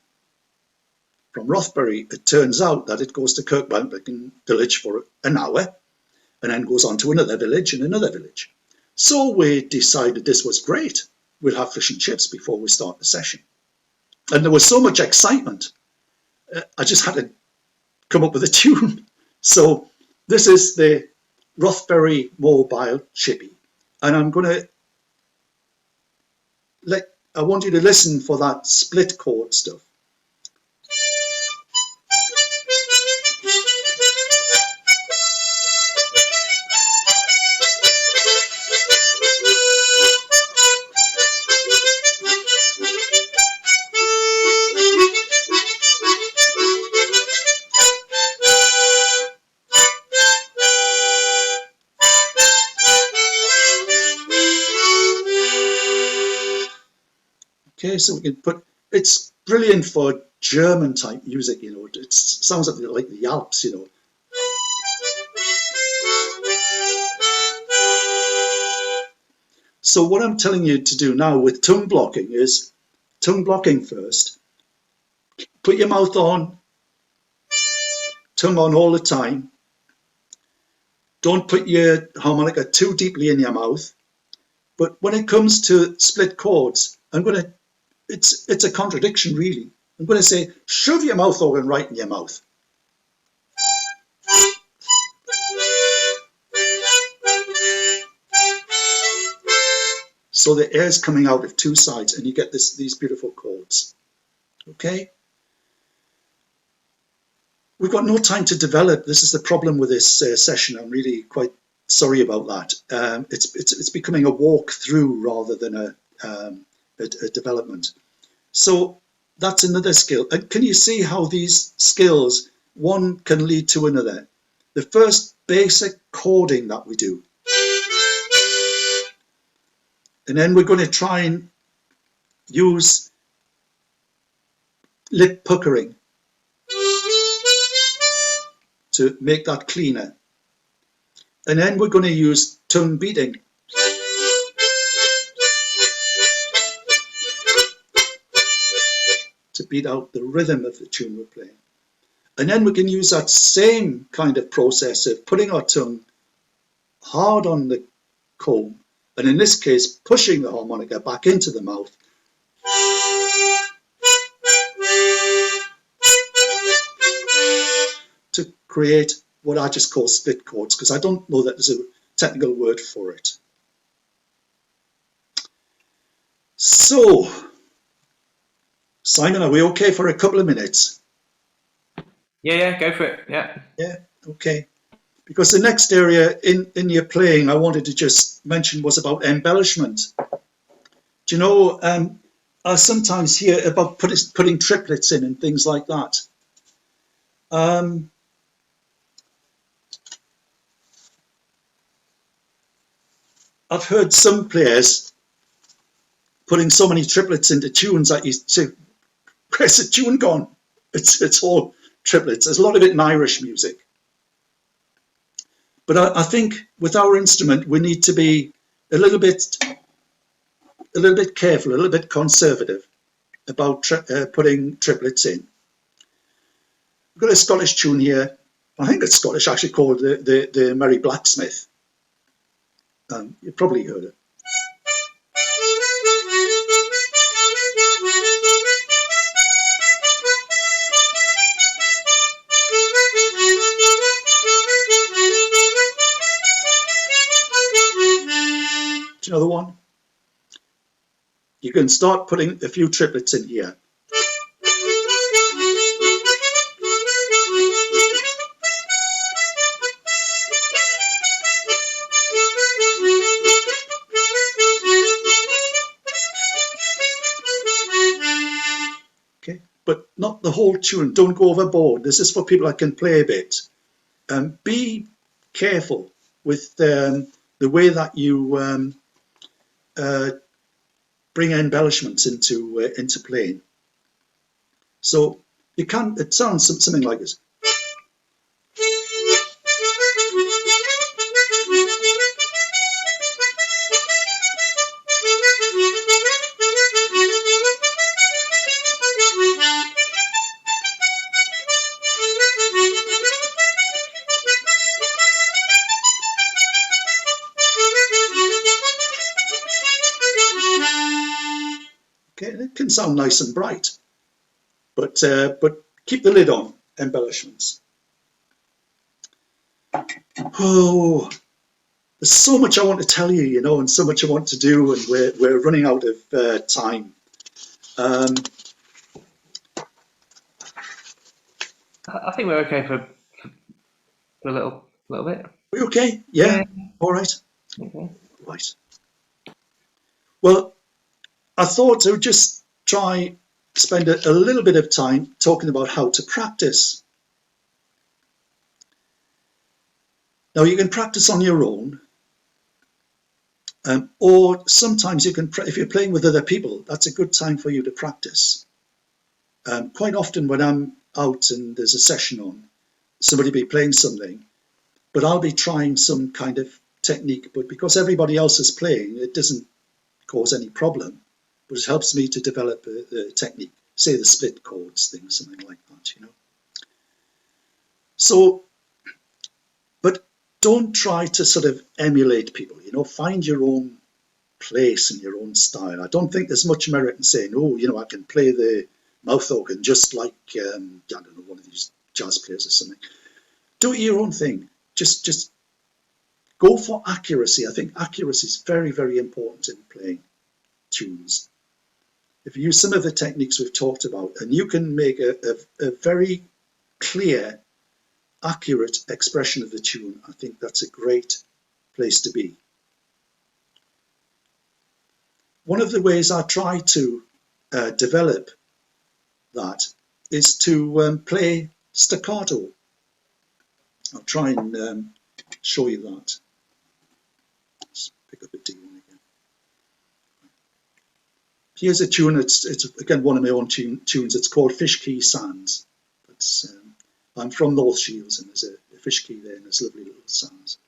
From Rothbury, it turns out that it goes to Kirk Welbington village for an hour and then goes on to another village and another village. So we decided this was great. We'll have fish and chips before we start the session. And there was so much excitement, I just had to come up with a tune. So this is the Rothbury Mobile Chippy. And I'm going to I want you to listen for that split chord stuff. Okay, so we can put, it's brilliant for German type music, you know, it sounds like the Alps, you know. So what I'm telling you to do now with tongue blocking is tongue blocking first. Put your mouth on, tongue on all the time. Don't put your harmonica too deeply in your mouth. But when it comes to split chords, it's a contradiction really. I'm going to say, shove your mouth organ right in your mouth. So the air's coming out of two sides and you get these beautiful chords. Okay? We've got no time to develop. This is the problem with this session. I'm really quite sorry about that. It's becoming a walk through rather than a development. So that's another skill. And can you see how these skills, one can lead to another? The first basic chording that we do. And then we're going to try and use lip puckering to make that cleaner. And then we're going to use tongue beating. To beat out the rhythm of the tune we're playing. And then we can use that same kind of process of putting our tongue hard on the comb, and in this case, pushing the harmonica back into the mouth. To create what I just call split chords, because I don't know that there's a technical word for it. So, Simon, are we okay for a couple of minutes? Yeah, go for it. Yeah. Yeah, okay. Because the next area in your playing I wanted to just mention was about embellishment. Do you know, I sometimes hear about putting triplets in and things like that. I've heard some players putting so many triplets into tunes that you say, where's the tune gone? It's all triplets. There's a lot of it in Irish music. But I think with our instrument, we need to be a little bit careful, a little bit conservative about putting triplets in. We've got a Scottish tune here. I think it's Scottish, actually, called the Merry Blacksmith. You've probably heard it. Do you know the one? You can start putting a few triplets in here. Okay, but not the whole tune. Don't go overboard. This is for people that can play a bit. Be careful with the way that you bring embellishments into playing. So you can. It sounds something like this. Okay, it can sound nice and bright, but keep the lid on embellishments. Oh, there's so much I want to tell you, you know, and so much I want to do, and we're running out of time. I think we're okay for a little bit. We okay? Yeah. All right. Okay. Right. Well, I thought I would just try spend a little bit of time talking about how to practice. Now you can practice on your own, or sometimes you can, if you're playing with other people, that's a good time for you to practice. Quite often when I'm out and there's a session on, somebody will be playing something, but I'll be trying some kind of technique, but because everybody else is playing, it doesn't cause any problem. But it helps me to develop a technique, say the split chords thing, something like that, you know. So, but don't try to sort of emulate people, you know, find your own place and your own style. I don't think there's much merit in saying, oh, you know, I can play the mouth organ just like, I don't know, one of these jazz players or something. Do your own thing. Just go for accuracy. I think accuracy is very, very important in playing tunes. If you use some of the techniques we've talked about, and you can make a very clear, accurate expression of the tune, I think that's a great place to be. One of the ways I try to develop that is to play staccato. I'll try and show you that. Let's pick up a D one again. Here's a tune. It's again one of my own tunes. It's called Fish Key Sands. It's, I'm from North Shields, and there's a fish key there, and there's lovely little sands.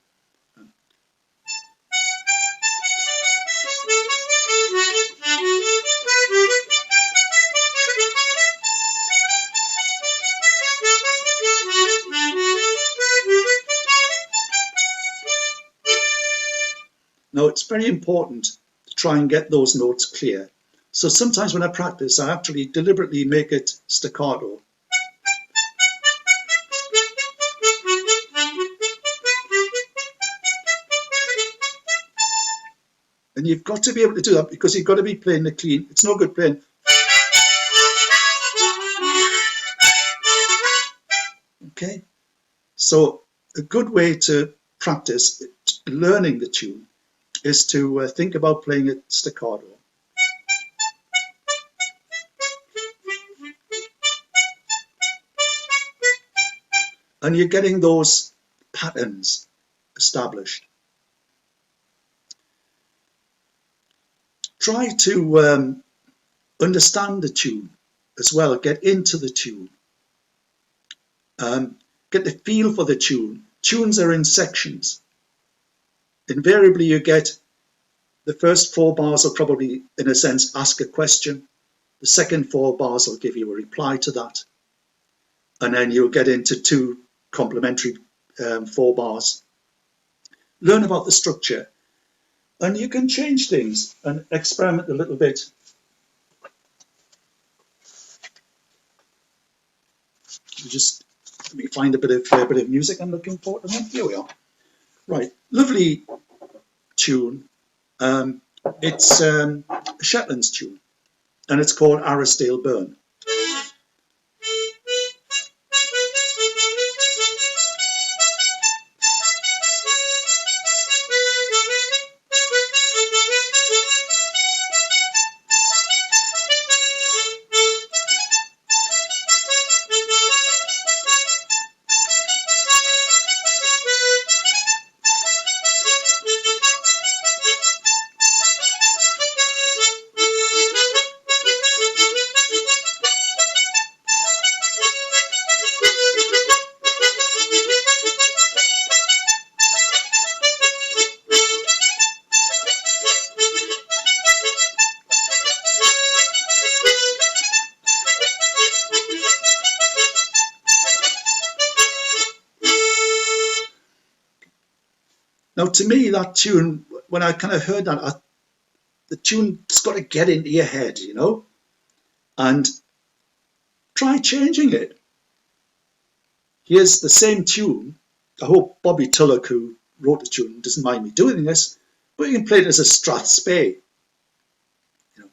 Now, it's very important to try and get those notes clear. So sometimes when I practice, I actually deliberately make it staccato. And you've got to be able to do that because you've got to be playing the clean. It's no good playing. Okay? So a good way to practice learning the tune is to think about playing it staccato. And you're getting those patterns established. Try to understand the tune as well, get into the tune, get the feel for the tune. Tunes are in sections. Invariably you get the first 4 bars will probably, in a sense, ask a question. The second 4 bars will give you a reply to that. And then you'll get into 2 complementary 4 bars. Learn about the structure. And you can change things and experiment a little bit. Just let me find a bit of music I'm looking for. Here we are. Right, lovely tune. It's a Shetlands tune, and it's called Arrasdale Burn. Now, to me, that tune, when I kind of heard that, the tune's got to get into your head, you know, and try changing it. Here's the same tune. I hope Bobby Tulloch, who wrote the tune, doesn't mind me doing this, but you can play it as a strathspey. You know.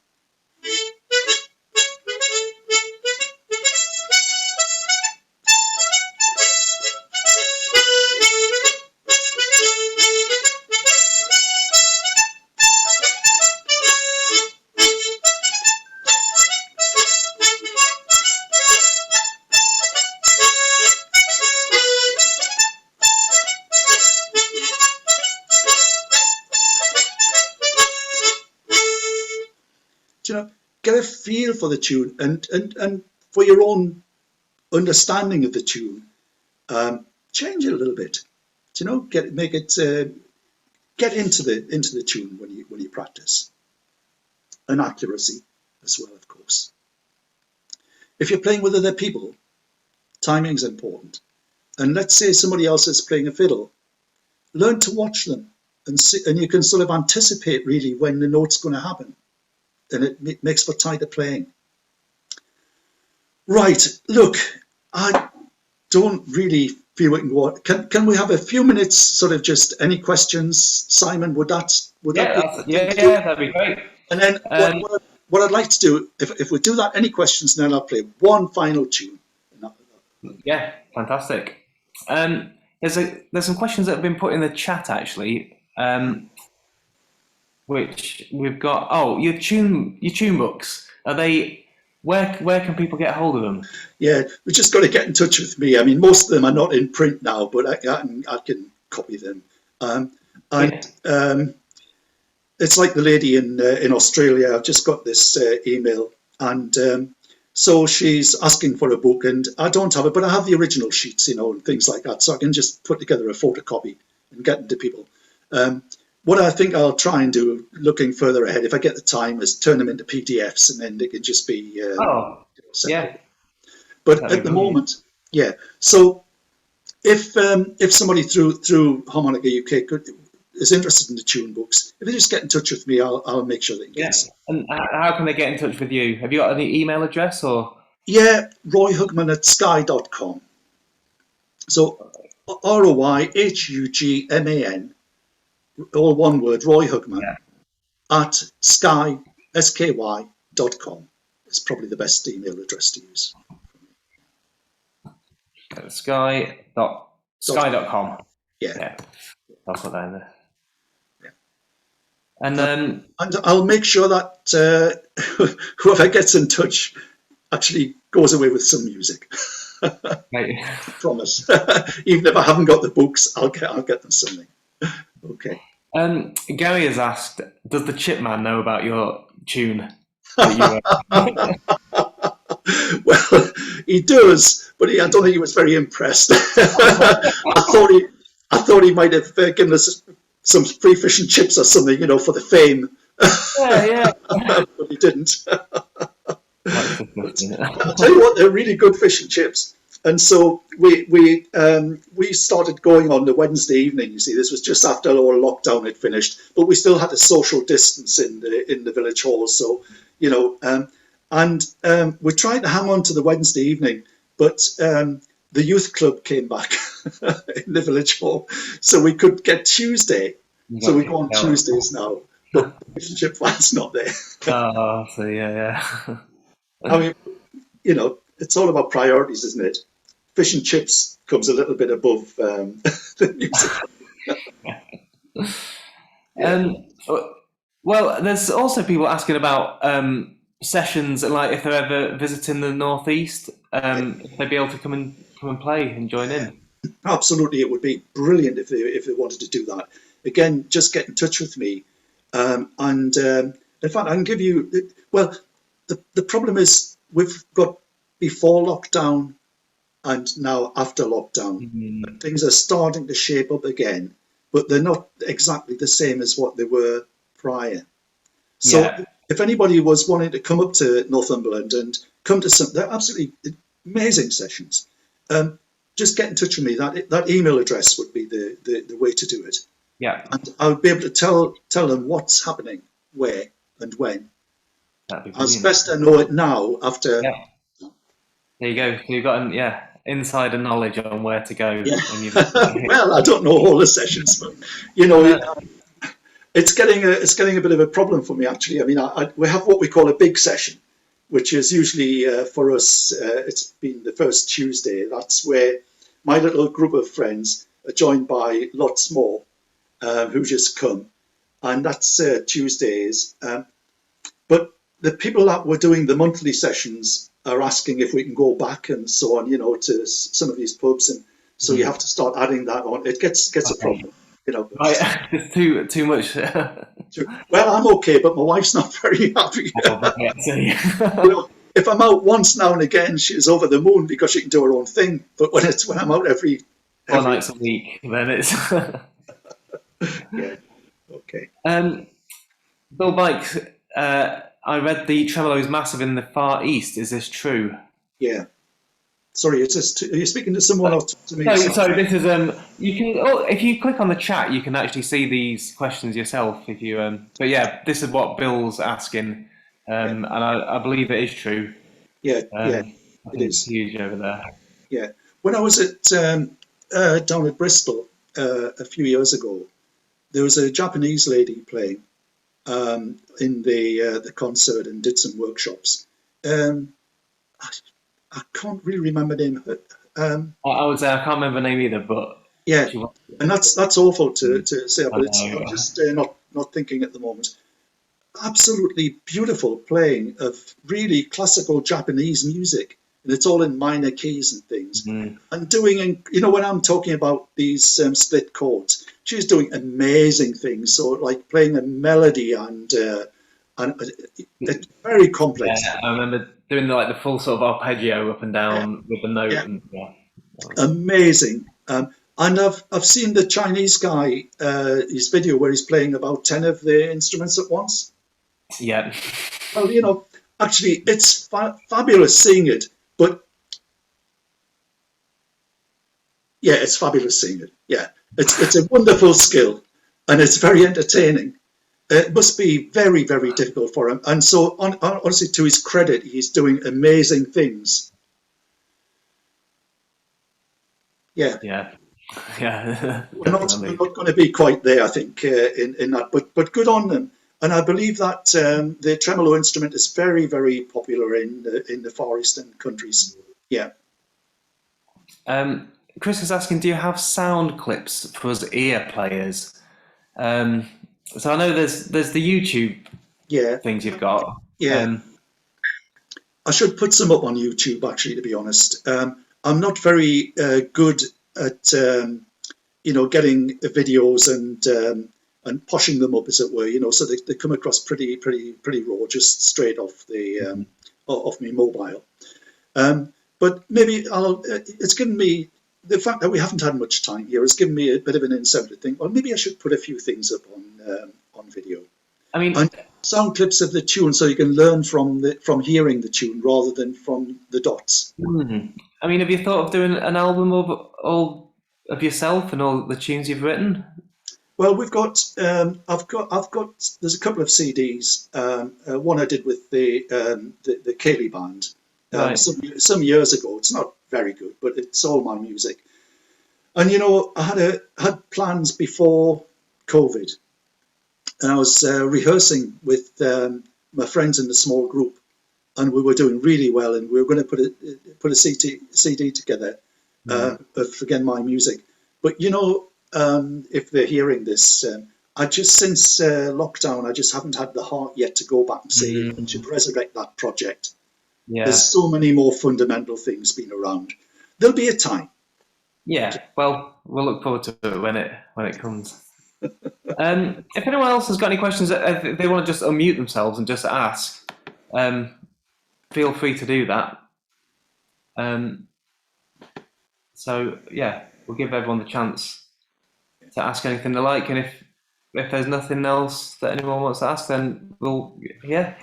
You know, get a feel for the tune and for your own understanding of the tune. Change it a little bit. You know, get into the tune when you practice. And accuracy as well, of course. If you're playing with other people, timing is important. And let's say somebody else is playing a fiddle, learn to watch them and you can sort of anticipate really when the note's going to happen. And it makes for tighter playing. Right, look, I don't really feel we can go on. Can we have a few minutes, sort of just any questions? Simon, would that be? Yeah, that'd be great. And then what I'd like to do, if we do that, any questions, then I'll play one final tune. Yeah, fantastic. There's some questions that have been put in the chat actually. Which we've got. Oh, your tune books. Are they? Where can people get hold of them? Yeah, we just got to get in touch with me. I mean, most of them are not in print now, but I can photocopy them. It's like the lady in Australia. I've just got this email, and so she's asking for a book, and I don't have it, but I have the original sheets, and things like that, so I can just put together a photocopy and get them to people. What I think I'll try and do, looking further ahead, if I get the time, is turn them into PDFs, and then they can just be yeah. But at the moment, yeah. So if somebody through Harmonica UK is interested in the tune books, if they just get in touch with me, I'll make sure they get some. And how can they get in touch with you? Have you got any email address or? Yeah, royhugman@sky.com. So ROYHUGMAN, all one word, Roy Hugman, at sky.com is probably the best email address to use. Sky.com. Yeah. I'll put that in there. Yeah. And I'll make sure that whoever gets in touch actually goes away with some music. Right. I promise. Even if I haven't got the books, I'll get them something. Okay. Gary has asked, does the Chip Man know about your tune? That Well, he does, but I don't think he was very impressed. I thought he might have given us some free fish and chips or something, for the fame. Yeah. But he didn't. I'll tell you what, they're really good fish and chips. And so we started going on the Wednesday evening. You see, this was just after our lockdown had finished, but we still had a social distance in the village hall. So, and we tried to hang on to the Wednesday evening, but the youth club came back in the village hall, so we could get Tuesday. So we go on Tuesdays now, but the fish and chip fan's not there. Oh, so yeah. I mean, it's all about priorities, isn't it? Fish and chips comes a little bit above the music. Well, there's also people asking about sessions, like if they're ever visiting the Northeast, if they'd be able to come and play and join in. Absolutely, it would be brilliant if they wanted to do that. Again, just get in touch with me, and in fact, I can give you. Well, the problem is we've got before lockdown and now after lockdown. And things are starting to shape up again, but they're not exactly the same as what they were prior. So if anybody was wanting to come up to Northumberland and come to they're absolutely amazing sessions, just get in touch with me. That email address would be the way to do it. Yeah. And I'll be able to tell them what's happening, where and when. As best I know it now, after... Yeah. There you go. You've got insider knowledge on where to go. Yeah. Well, I don't know all the sessions, but it's getting a bit of a problem for me, actually. I mean, we have what we call a big session, which is usually for us, it's been the first Tuesday. That's where my little group of friends are joined by lots more who just come, and that's Tuesdays. But the people that were doing the monthly sessions are asking if we can go back and so on, to some of these pubs, and so you have to start adding that on. It gets a problem, It's too much. Well, I'm okay, but my wife's not very happy. If I'm out once now and again, she's over the moon because she can do her own thing. But when I'm out every 4 nights a week, then it's yeah, okay. Bill Bikes, I read the tremolo is massive in the Far East. Is this true? Yeah. Sorry, are you speaking to someone else? To me? No, so this is you can if you click on the chat, you can actually see these questions yourself. If you but yeah, this is what Bill's asking, and I believe it is true. Yeah, it is. It's huge over there. Yeah, when I was at down at Bristol a few years ago, there was a Japanese lady playing in the concert and did some workshops. I can't really remember the name of it. I would say I can't remember the name either, but yeah, and that's awful to say, but I'm just not thinking at the moment. Absolutely beautiful playing of really classical Japanese music, and it's all in minor keys and things. Mm. And doing, you know, when I'm talking about these split chords, she's doing amazing things. So like playing a melody and it's very complex. Yeah, I remember doing like the full sort of arpeggio up and down with the note. Yeah. And Amazing. And I've seen the Chinese guy, his video where he's playing about 10 of the instruments at once. yeah. Well, you know, actually, it's fabulous seeing it, but yeah, it's fabulous seeing it. Yeah, it's a wonderful skill, and it's very entertaining. It must be very, very difficult for him. And so, honestly, to his credit, he's doing amazing things. Yeah. Yeah. Yeah. We're not going to be quite there, I think, in that, but good on them. And I believe that the tremolo instrument is very, very popular in the Far Eastern countries. Yeah. Chris is asking, do you have sound clips for us ear players? So I know there's the YouTube things you've got. Yeah. I should put some up on YouTube, actually, to be honest. I'm not very good at getting videos and poshing them up, as it were, so they come across pretty raw, just straight off the off my mobile. But maybe it's given me, the fact that we haven't had much time here has given me a bit of an incentive to think, well, maybe I should put a few things up on video. I mean, and sound clips of the tune, so you can learn from hearing the tune rather than from the dots. I mean, have you thought of doing an album of all of yourself and all the tunes you've written? Well, we've got. I've got. There's a couple of CDs. One I did with the Cayley band Right. some years ago. It's not very good, but it's all my music. And I had plans before COVID, and I was rehearsing with my friends in the small group, and we were doing really well, and we were going to put a CD together of, again, my music. But if they're hearing this, I just, since lockdown, I just haven't had the heart yet to go back and say I should resurrect that project. Yeah. There's so many more fundamental things being around. There'll be a time. Yeah. Well, we'll look forward to it when it comes. If anyone else has got any questions, if they want to just unmute themselves and just ask, feel free to do that. So yeah, we'll give everyone the chance to ask anything they like, and if there's nothing else that anyone wants to ask, then we'll hear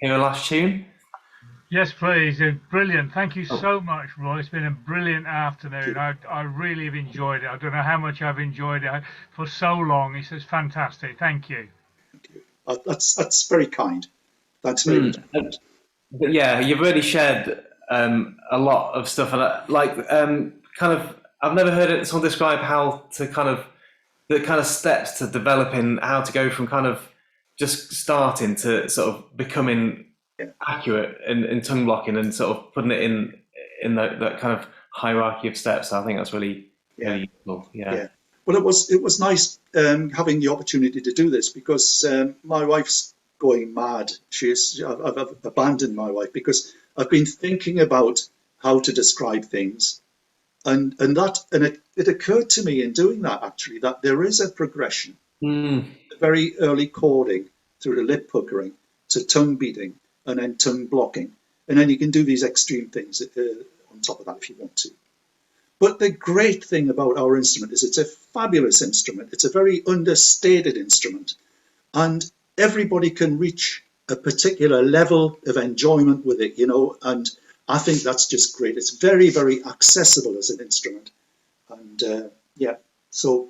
a last tune. Yes, please. Brilliant. Thank you so much, Roy. It's been a brilliant afternoon. I really have enjoyed it. I don't know how much I've enjoyed it for so long. It's just fantastic. Thank you. Thank you. That's very kind. Thanks very much. But yeah, you've really shared a lot of stuff, and I've never heard someone describe how to the kind of steps to developing how to go from kind of just starting to sort of becoming accurate in tongue blocking and sort of putting it in that kind of hierarchy of steps. So I think that's really useful. Yeah. Well, it was nice having the opportunity to do this, because my wife's going mad. I've abandoned my wife because I've been thinking about how to describe things, and it occurred to me in doing that, actually, that there is a progression, very early chording through the lip puckering to tongue beating, and then tongue blocking, and then you can do these extreme things on top of that if you want to. But the great thing about our instrument is it's a fabulous instrument. It's a very understated instrument, and everybody can reach a particular level of enjoyment with it, and I think that's just great. It's very, very accessible as an instrument, and so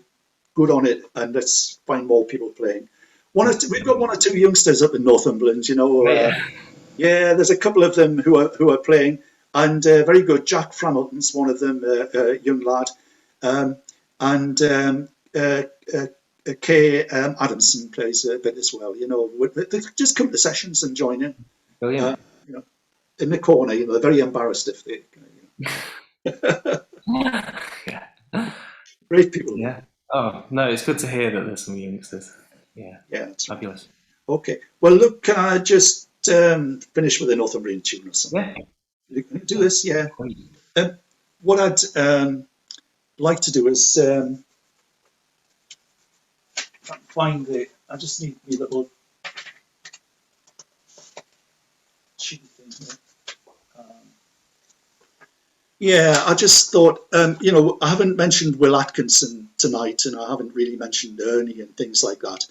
good on it, and let's find more people playing. We've got one or two youngsters up in Northumbrian, there's a couple of them who are playing, and very good. Jack Framilton's one of them, a young lad, and Kay Adamson plays a bit as well. They just come to sessions and join in. Brilliant. In the corner, they're very embarrassed if they. Great people. Yeah. Oh no, it's good to hear that there's some youngsters. Yeah. Yeah, that's fabulous. Right. Okay. Well, look, can I just finish with a Northumbrian tune or something? Yeah. Do this, yeah. What I'd like to do is find the. I just need a little cheat thing here. Yeah, I just thought, you know, I haven't mentioned Will Atkinson tonight, and I haven't really mentioned Ernie and things like that.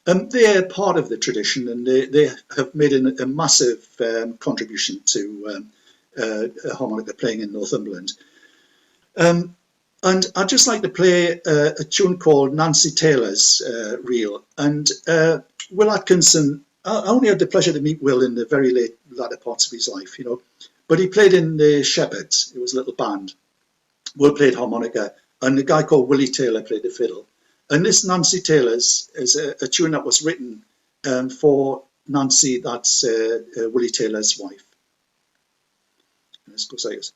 They're part of the tradition, and they have made a massive contribution to harmonica playing in Northumberland. And I'd just like to play a tune called Nancy Taylor's Reel. And Will Atkinson, I only had the pleasure to meet Will in the very latter parts of his life, you know. But he played in the Shepherds. It was a little band. Will played harmonica, and a guy called Willie Taylor played the fiddle. And this Nancy Taylor's is a tune that was written for Nancy, that's Willie Taylor's wife. And this goes like this.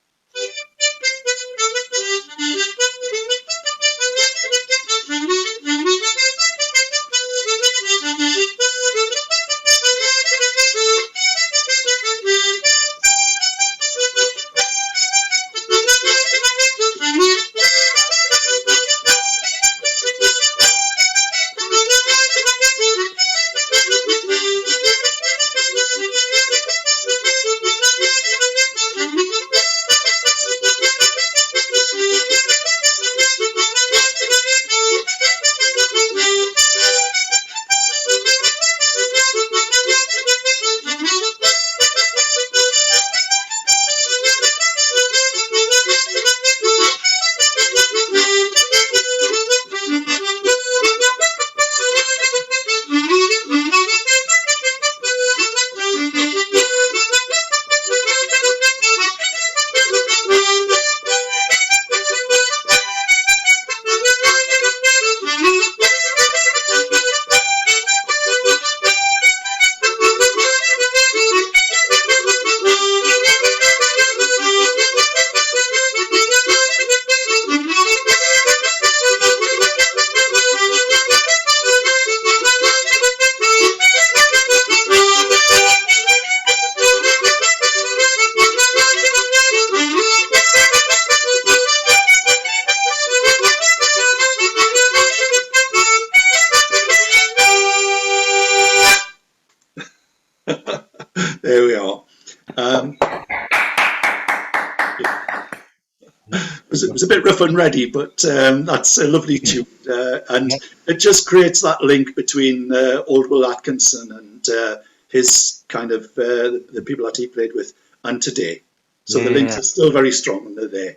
There we are. It was a bit rough and ready, but that's a lovely tune. And it just creates that link between old Will Atkinson and his kind of the people that he played with and today. So the links are still very strong and they're there.